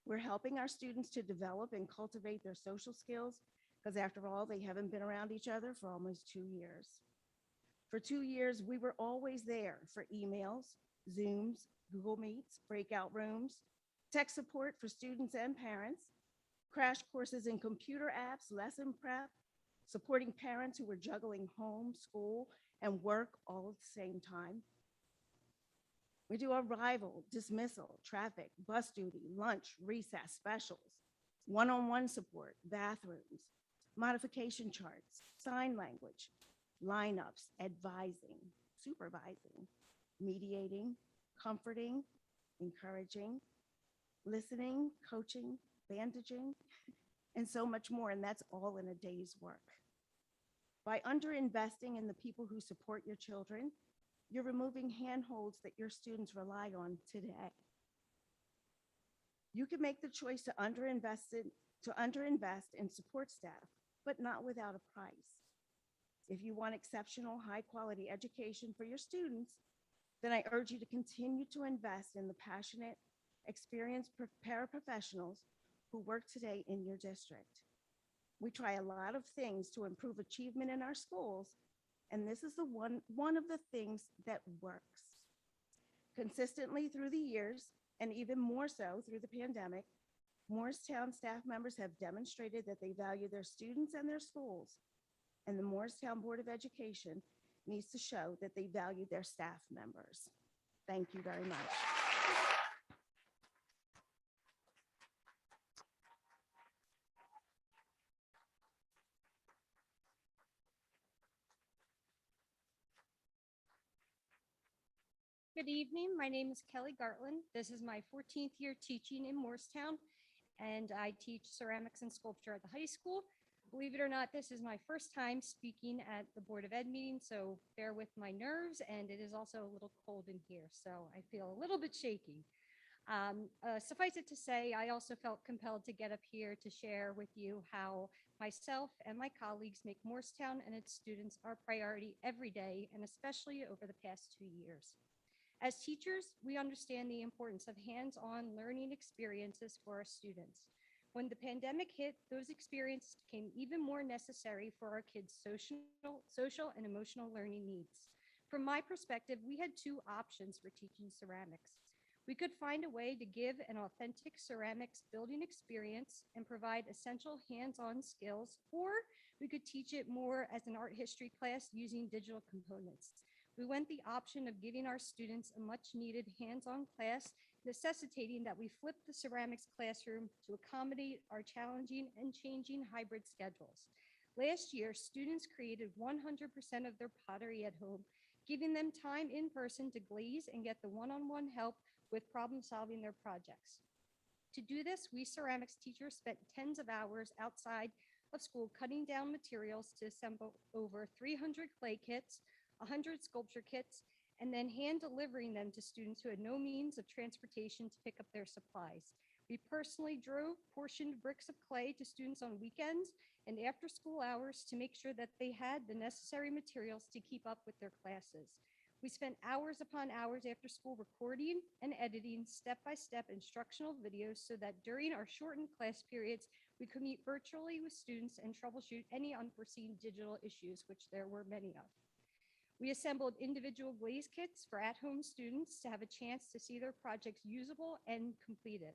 We're helping our students to develop and cultivate their social skills because after all, they haven't been around each other for almost 2 years. For 2 years, we were always there for emails, Zooms, Google Meets, breakout rooms, tech support for students and parents, crash courses in computer apps, lesson prep, supporting parents who were juggling home, school, and work all at the same time. We do arrival, dismissal, traffic, bus duty, lunch, recess, specials, one-on-one support, bathrooms, modification charts, sign language, lineups, advising, supervising, mediating, comforting, encouraging, listening, coaching, bandaging, and so much more. And that's all in a day's work. By underinvesting in the people who support your children, you're removing handholds that your students rely on today. You can make the choice to underinvest in support staff, but not without a price. If you want exceptional, high-quality education for your students, then I urge you to continue to invest in the passionate, experienced paraprofessionals who work today in your district. We try a lot of things to improve achievement in our schools, and this is one of the things that works. Consistently through the years, and even more so through the pandemic, Morristown staff members have demonstrated that they value their students and their schools, and the Morristown Board of Education needs to show that they value their staff members. Thank you very much. Good evening. My name is Kelly Gartland. This is my 14th year teaching in Morristown, and I teach ceramics and sculpture at the high school. Believe it or not, this is my first time speaking at the Board of Ed meeting, so bear with my nerves, and it is also a little cold in here, so I feel a little bit shaky. Suffice it to say, I also felt compelled to get up here to share with you how myself and my colleagues make Morristown and its students our priority every day, and especially over the past 2 years. As teachers, we understand the importance of hands-on learning experiences for our students. When the pandemic hit, those experiences became even more necessary for our kids' social and emotional learning needs. From my perspective, we had 2 options for teaching ceramics. We could find a way to give an authentic ceramics building experience and provide essential hands-on skills, or we could teach it more as an art history class using digital components. We went the option of giving our students a much needed hands-on class, necessitating that we flip the ceramics classroom to accommodate our challenging and changing hybrid schedules. Last year, students created 100% of their pottery at home, giving them time in person to glaze and get the one-on-one help with problem solving their projects. To do this, we ceramics teachers spent tens of hours outside of school cutting down materials to assemble over 300 clay kits, 100 sculpture kits, and then hand delivering them to students who had no means of transportation to pick up their supplies. We personally drove portioned bricks of clay to students on weekends and after school hours to make sure that they had the necessary materials to keep up with their classes. We spent hours upon hours after school recording and editing step-by-step instructional videos so that during our shortened class periods, we could meet virtually with students and troubleshoot any unforeseen digital issues, which there were many of. We assembled individual glaze kits for at-home students to have a chance to see their projects usable and completed.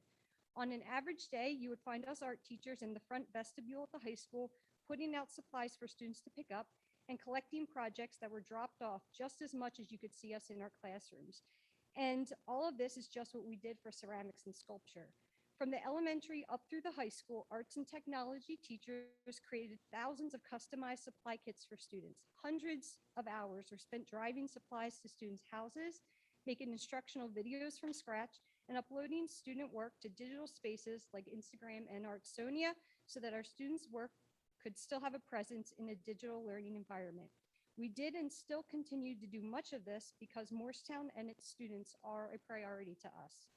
On an average day, you would find us art teachers in the front vestibule at the high school, putting out supplies for students to pick up and collecting projects that were dropped off just as much as you could see us in our classrooms. And all of this is just what we did for ceramics and sculpture. From the elementary up through the high school, arts and technology teachers created thousands of customized supply kits for students. Hundreds of hours were spent driving supplies to students' houses, making instructional videos from scratch, and uploading student work to digital spaces like Instagram and Artsonia so that our students' work could still have a presence in a digital learning environment. We did and still continue to do much of this because Morristown and its students are a priority to us.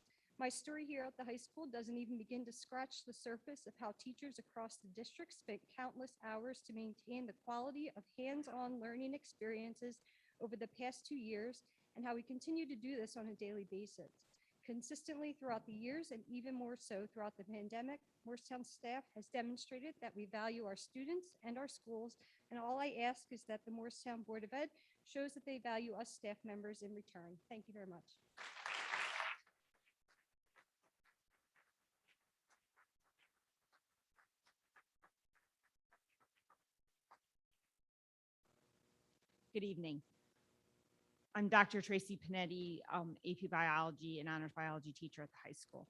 My story here at the high school doesn't even begin to scratch the surface of how teachers across the district spent countless hours to maintain the quality of hands-on learning experiences over the past 2 years, and how we continue to do this on a daily basis. Consistently throughout the years, and even more so throughout the pandemic, Morristown staff has demonstrated that we value our students and our schools, and all I ask is that the Morristown Board of Ed shows that they value us staff members in return. Thank you very much. Good evening. I'm Dr. Tracy Panetti, AP Biology and Honors Biology teacher at the high school.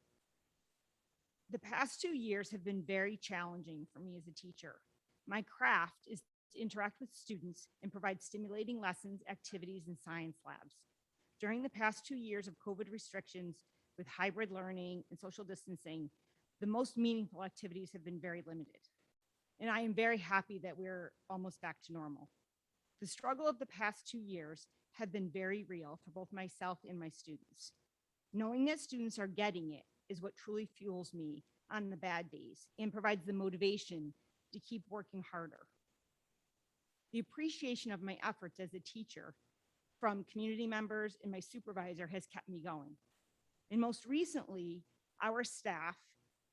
The past 2 years have been very challenging for me as a teacher. My craft is to interact with students and provide stimulating lessons, activities, and science labs. During the past 2 years of COVID restrictions with hybrid learning and social distancing, the most meaningful activities have been very limited. And I am very happy that we're almost back to normal. The struggle of the past 2 years have been very real for both myself and my students. Knowing that students are getting it is what truly fuels me on the bad days and provides the motivation to keep working harder. The appreciation of my efforts as a teacher from community members and my supervisor has kept me going. And most recently, our staff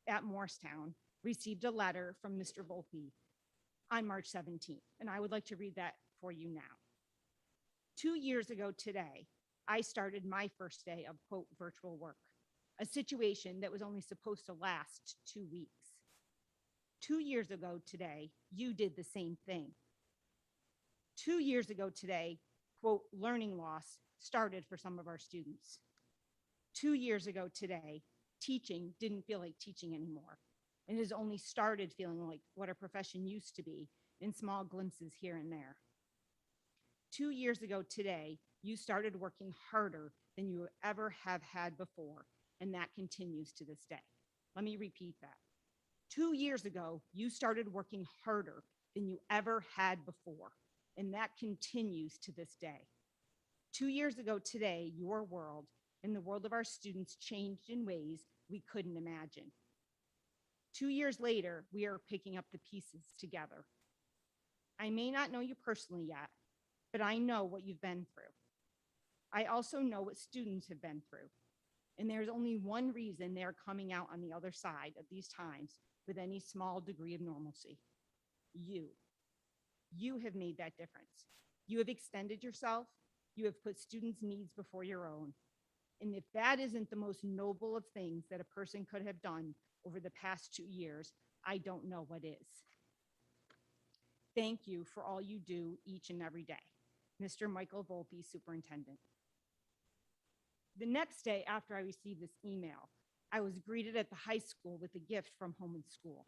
at Morristown received a letter from Mr. Volpe on March 17th, and I would like to read that for you now. 2 years ago today, I started my first day of quote virtual work, a situation that was only supposed to last 2 weeks. 2 years ago today, you did the same thing. 2 years ago today, quote, learning loss started for some of our students. 2 years ago today, teaching didn't feel like teaching anymore, and has only started feeling like what a profession used to be in small glimpses here and there. 2 years ago today, you started working harder than you ever have had before, and that continues to this day. Let me repeat that. 2 years ago, you started working harder than you ever had before, and that continues to this day. 2 years ago today, your world and the world of our students changed in ways we couldn't imagine. 2 years later, we are picking up the pieces together. I may not know you personally yet, but I know what you've been through. I also know what students have been through. And there's only one reason they're coming out on the other side of these times with any small degree of normalcy. You. You have made that difference. You have extended yourself. You have put students' needs before your own. And if that isn't the most noble of things that a person could have done over the past 2 years, I don't know what is. Thank you for all you do each and every day. Mr. Michael Volpe, Superintendent. The next day after I received this email, I was greeted at the high school with a gift from Home and School.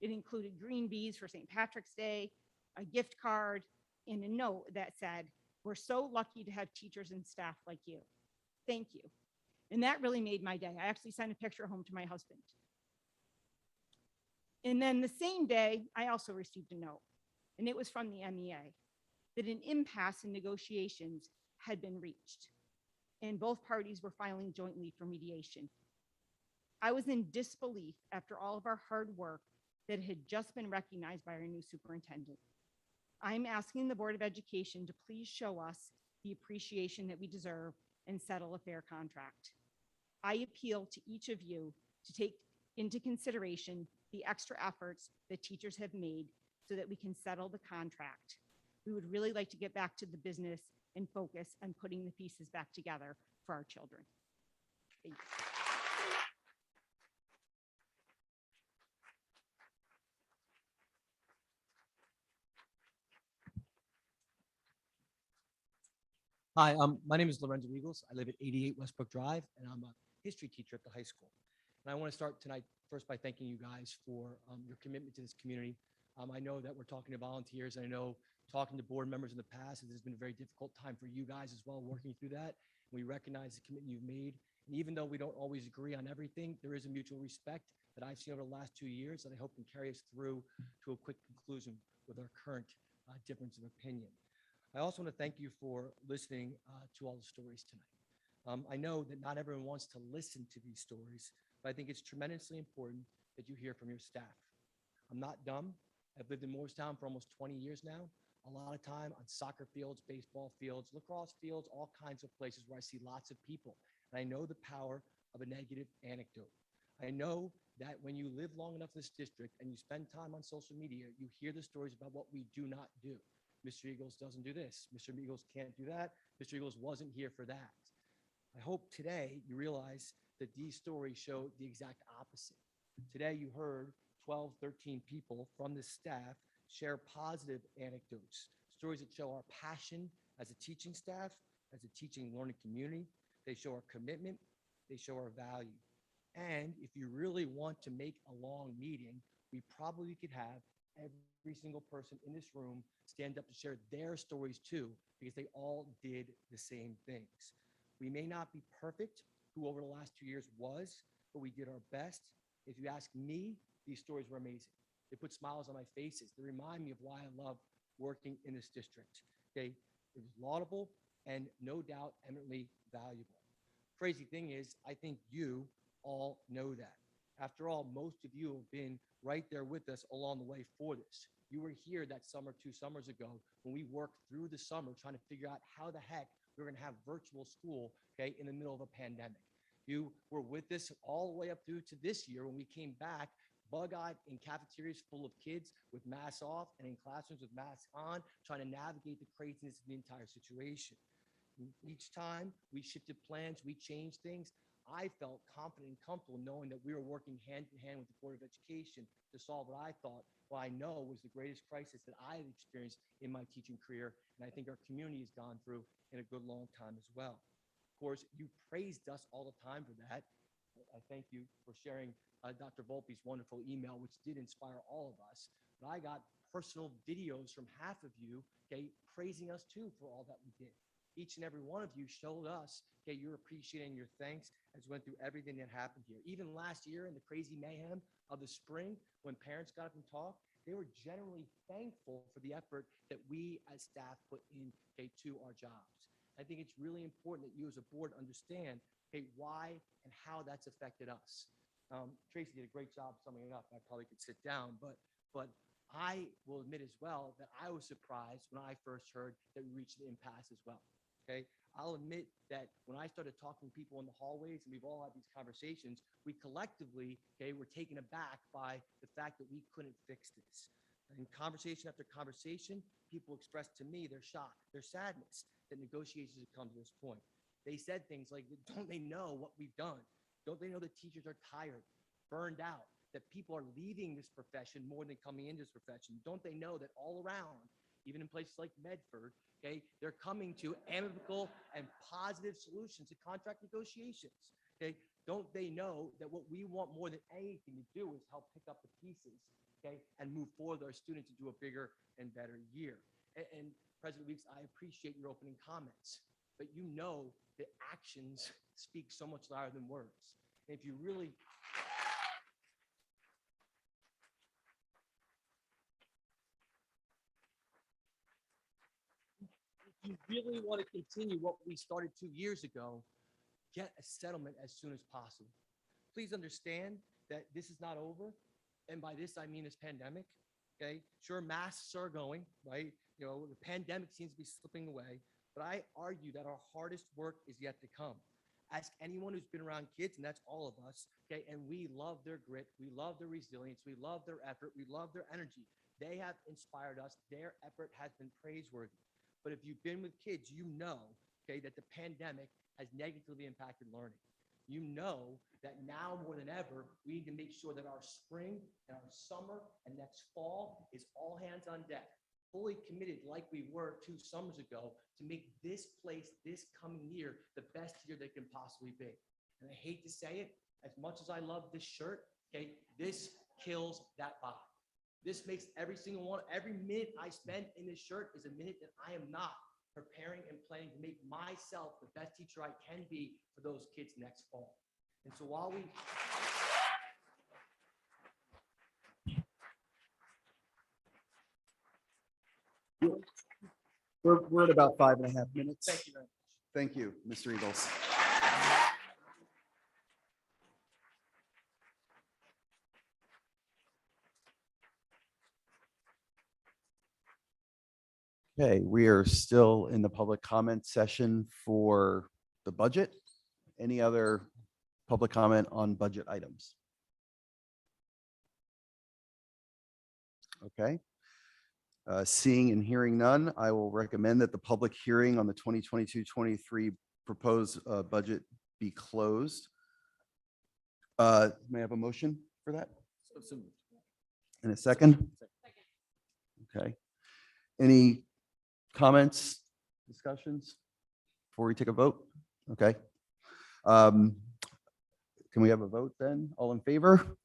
It included green bees for St. Patrick's Day, a gift card, and a note that said, "We're so lucky to have teachers and staff like you. Thank you." And that really made my day. I actually sent a picture home to my husband. And then the same day, I also received a note, and it was from the MEA, that an impasse in negotiations had been reached, and both parties were filing jointly for mediation. I was in disbelief after all of our hard work that had just been recognized by our new superintendent. I'm asking the Board of Education to please show us the appreciation that we deserve and settle a fair contract. I appeal to each of you to take into consideration the extra efforts that teachers have made so that we can settle the contract. We would really like to get back to the business and focus on putting the pieces back together for our children. Thank you. Hi, my name is Lorenzo Eagles. I live at 88 Westbrook Drive, and I'm a history teacher at the high school. And I want to start tonight first by thanking you guys for your commitment to this community. I know that we're talking to volunteers, and I know talking to board members in the past, it has been a very difficult time for you guys as well, working through that. We recognize the commitment you've made. And even though we don't always agree on everything, there is a mutual respect that I've seen over the last 2 years that I hope can carry us through to a quick conclusion with our current difference of opinion. I also want to thank you for listening to all the stories tonight. I know that not everyone wants to listen to these stories, but I think it's tremendously important that you hear from your staff. I'm not dumb. I've lived in Morristown for almost 20 years now. A lot of time on soccer fields, baseball fields, lacrosse fields, all kinds of places where I see lots of people. And I know the power of a negative anecdote. I know that when you live long enough in this district and you spend time on social media, you hear the stories about what we do not do. Mr. Eagles doesn't do this. Mr. Eagles can't do that. Mr. Eagles wasn't here for that. I hope today you realize that these stories show the exact opposite. Today you heard 12, 13 people from the staff share positive anecdotes, stories that show our passion as a teaching staff, as a teaching learning community. They show our commitment, they show our value. And if you really want to make a long meeting, we probably could have every single person in this room stand up to share their stories too, because they all did the same things. We may not be perfect, who over the last 2 years was, but we did our best. If you ask me, these stories were amazing. They put smiles on my faces. They remind me of why I love working in this district. Okay, it was laudable and no doubt eminently valuable. Crazy thing is, I think you all know that. After all, most of you have been right there with us along the way for this. You were here that summer 2 summers ago when we worked through the summer trying to figure out how the heck we were going to have virtual school, okay, in the middle of a pandemic. You were with us all the way up through to this year when we came back bug-eyed in cafeterias full of kids with masks off and in classrooms with masks on, trying to navigate the craziness of the entire situation. Each time we shifted plans, we changed things. I felt confident and comfortable knowing that we were working hand in hand with the Board of Education to solve what I thought, what I know was the greatest crisis that I had experienced in my teaching career, and I think our community has gone through in a good long time as well. Of course, you praised us all the time for that. I thank you for sharing Dr. Volpe's wonderful email, which did inspire all of us. But I got personal videos from half of you, okay, praising us too for all that we did. Each and every one of you showed us, okay, your appreciation and your thanks as we went through everything that happened here. Even last year in the crazy mayhem of the spring, when parents got up and talked, they were generally thankful for the effort that we as staff put in, okay, to our jobs. I think it's really important that you as a board understand, okay, why and how that's affected us. Tracy did a great job summing it up. I probably could sit down, but I will admit as well that I was surprised when I first heard that we reached an impasse as well. Okay, I'll admit that when I started talking to people in the hallways and we've all had these conversations, we collectively, okay, were taken aback by the fact that we couldn't fix this. In conversation after conversation, people expressed to me their shock, their sadness that negotiations had come to this point. They said things like, don't they know what we've done? Don't they know that teachers are tired, burned out, that people are leaving this profession more than coming into this profession? Don't they know that all around, even in places like Medford, okay, they're coming to amicable and positive solutions to contract negotiations? Okay, don't they know that what we want more than anything to do is help pick up the pieces, okay, and move forward with our students to do a bigger and better year? And President Weeks, I appreciate your opening comments, but you know that actions speak so much louder than words. And if you really want to continue what we started 2 years ago, get a settlement as soon as possible. Please understand that this is not over. And by this, I mean this pandemic. Okay, sure, masks are going, right? You know, the pandemic seems to be slipping away, but I argue that our hardest work is yet to come. Ask anyone who's been around kids, and that's all of us, okay? And we love their grit, we love their resilience, we love their effort, we love their energy. They have inspired us. Their effort has been praiseworthy. But if you've been with kids, you know, okay, that the pandemic has negatively impacted learning. You know that now more than ever, we need to make sure that our spring and our summer and next fall is all hands on deck, fully committed like we were 2 summers ago to make this place this coming year the best year they can possibly be. And I hate to say it, As much as I love this shirt, okay, this kills that vibe. This makes every single one, every minute I spend in this shirt is a minute that I am not preparing and planning to make myself the best teacher I can be for those kids next fall. And so while we We're at about 5.5 minutes. Thank you very much. Thank you, Mr. Eagles. Okay, we are still in the public comment session for the budget. Any other public comment on budget items? Okay. Seeing and hearing none, I will recommend that the public hearing on the 2022-23 proposed budget be closed. May I have a motion for that? In a second? Okay. Any comments, discussions before we take a vote? Okay. Can we have a vote then? All in favor?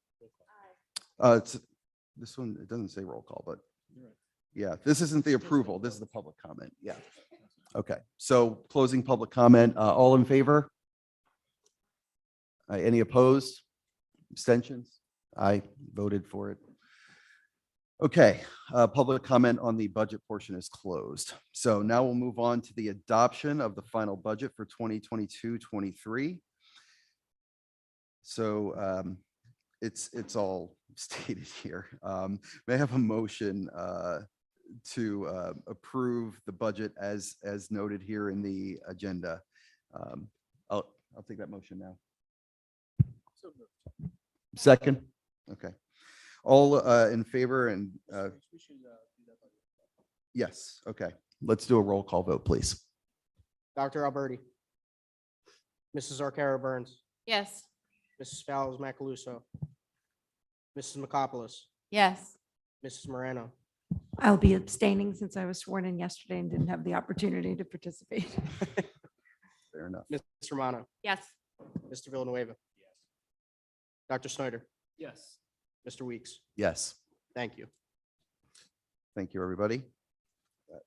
This one, it doesn't say roll call, but yeah, this isn't the approval. This is the public comment. Yeah. Okay. So closing public comment, all in favor? Any opposed? Abstentions? I voted for it. Okay, public comment on the budget portion is closed. So now we'll move on to the adoption of the final budget for 2022-23. So it's all stated here. May I have a motion to approve the budget as noted here in the agenda? I'll take that motion now. Second. Okay. All in favor and yes. Okay. Let's do a roll call vote, please. Dr. Alberti. Mrs. Arcaro Burns. Yes. Mrs. Fowles Macaluso. Mrs. McCopolis. Yes. Mrs. Moreno. I'll be abstaining since I was sworn in yesterday and didn't have the opportunity to participate. Fair enough. Ms. Romano. Yes. Mr. Villanueva. Yes. Dr. Snyder. Yes. Mr. Weeks. Yes. Thank you. Thank you, everybody. That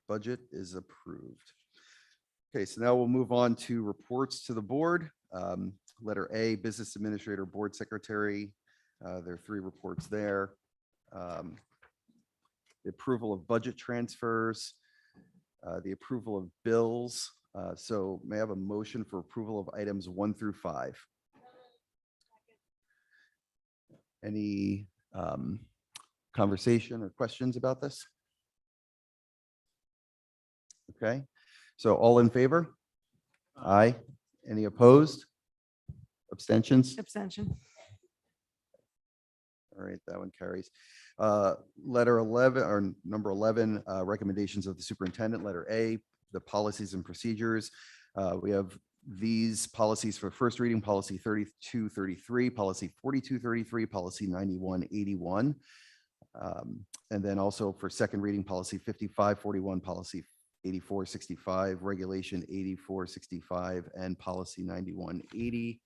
budget is approved. Okay, so now we'll move on to reports to the board. Letter A, Business Administrator, Board Secretary. There are 3 reports there. The approval of budget transfers, the approval of bills. So may I have a motion for approval of items 1 through 5? Any conversation or questions about this? Okay, so all in favor? Aye. Any opposed? Abstentions? Abstention. All right, that one carries. Letter 11 or number 11, recommendations of the superintendent. Letter A, the policies and procedures. We have these policies for first reading: policy 3233, policy 4233, policy 9181. And then also for second reading, policy 5541, policy 8465, regulation 8465, and policy 9180.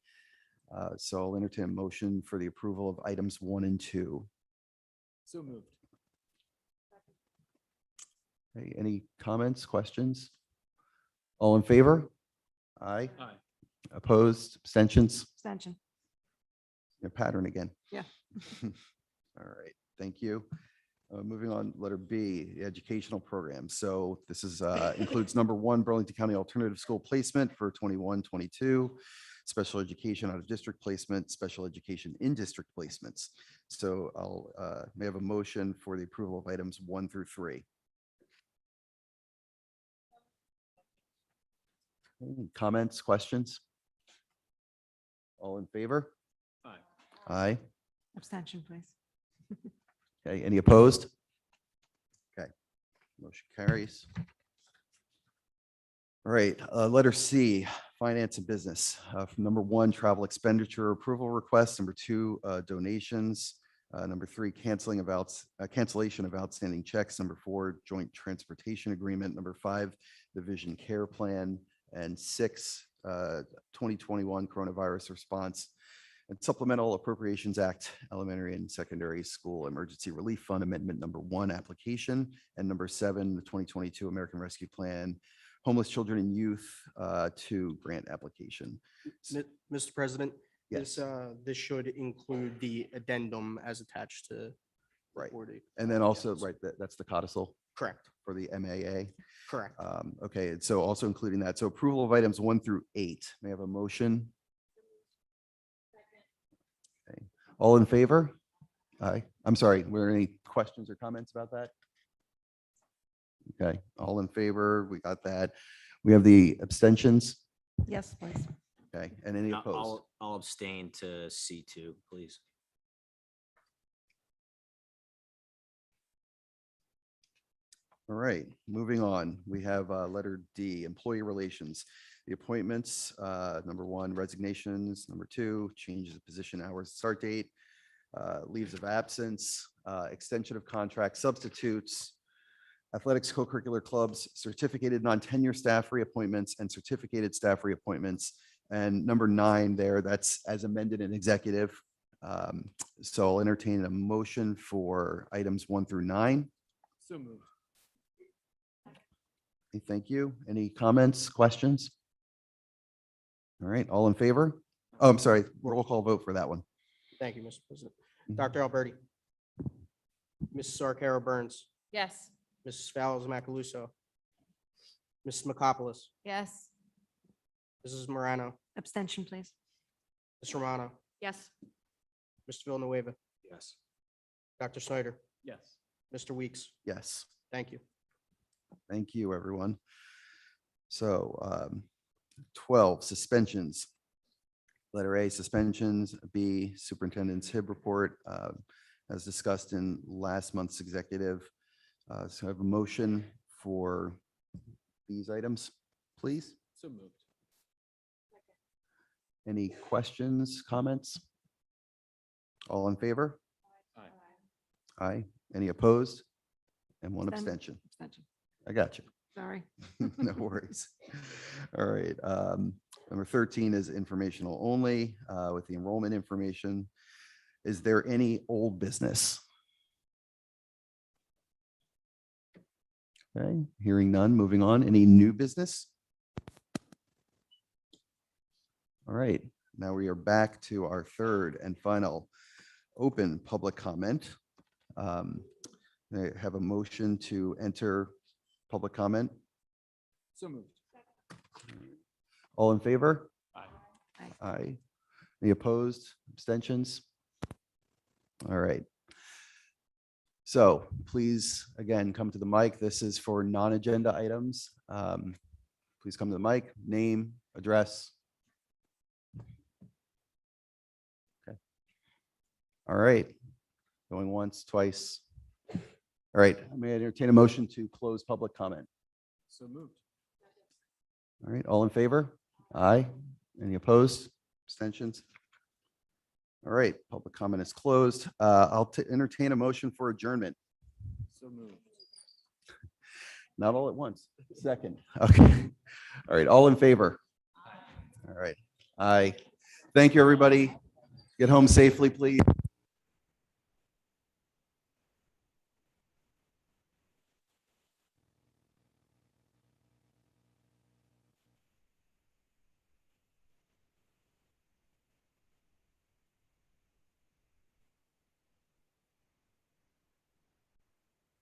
So I'll entertain a motion for the approval of items 1 and 2. So moved. Okay, any comments, questions? All in favor? Aye. Aye. Opposed, abstentions? Abstention. A pattern again. Yeah. All right, thank you. Moving on, letter B, the educational program. So this is includes number 1, Burlington County Alternative School Placement for 21-22, special education out of district placement, special education in district placements. So I'll may I have a motion for the approval of items 1 through 3. Any comments, questions? All in favor? Aye. Aye. Abstention, please. Okay, any opposed? Okay, motion carries. All right, letter C, finance and business. From number 1, travel expenditure approval request. Number 2, donations. Number 3, cancellation of outstanding checks. Number 4, joint transportation agreement. Number 5, the vision care plan. And 6, 2021 coronavirus response And Supplemental Appropriations Act, Elementary and Secondary School Emergency Relief Fund Amendment Number 1 application, and number 7, the 2022 American Rescue Plan Homeless Children and Youth 2 grant application. Mr. President, Yes. this should include the addendum as attached to. Right. 40. And then also, right, that's the codicil Correct. for the MAA. Correct. Okay, and so also including that. So approval of items 1 through 8. May I have a motion? Okay. All in favor? Aye. I'm sorry, were there any questions or comments about that? Okay, all in favor, we got that. We have the abstentions. Yes, please. Okay, and any opposed? I'll abstain to C2, please. All right, moving on. We have letter D, employee relations. The appointments, number 1, resignations, number 2, changes of position, hours, start date, leaves of absence, extension of contract, substitutes, athletics, co-curricular clubs, certificated non-tenure staff reappointments, and certificated staff reappointments. And number 9 there, that's as amended in executive. So I'll entertain a motion for items 1 through 9. So moved. Okay, thank you. Any comments, questions? All right, all in favor? Oh, I'm sorry, roll call vote for that one. Thank you, Mr. President. Dr. Alberti. Mrs. Arcaro Burns. Yes. Mrs. Fowles Macaluso. Mrs. McCopolis. Yes. Mrs. Morano. Abstention, please. Ms. Romano. Yes. Mr. Villanueva. Yes. Dr. Snyder. Yes. Mr. Weeks. Yes, Thank you. thank you, everyone. So 12, suspensions. Letter A, suspensions. B, superintendent's HIB report, as discussed in last month's executive. So I have a motion for these items, please. So moved. Any questions, comments? All in favor? Aye. Aye. Any opposed? And 1 Abstain. abstention. Abstention. I got you. Sorry. No worries. All right. Number 13 is informational only with the enrollment information. Is there any old business? Okay, hearing none, moving on. Any new business? All right, now we are back to our third and final open public comment. I have a motion to enter public comment. So moved. All in favor? Aye. Aye. Any opposed? Abstentions? All right. So please, again, come to the mic. This is for non-agenda items. Please come to the mic, name, address. Okay. All right. Going once, twice. All right. May I entertain a motion to close public comment? So moved. All right. All in favor? Aye. Any opposed? Abstentions? All right. Public comment is closed. I'll entertain a motion for adjournment. So moved. Not all at once. Second. Okay. All right. All in favor? All right. Aye. Thank you, everybody. Get home safely, please.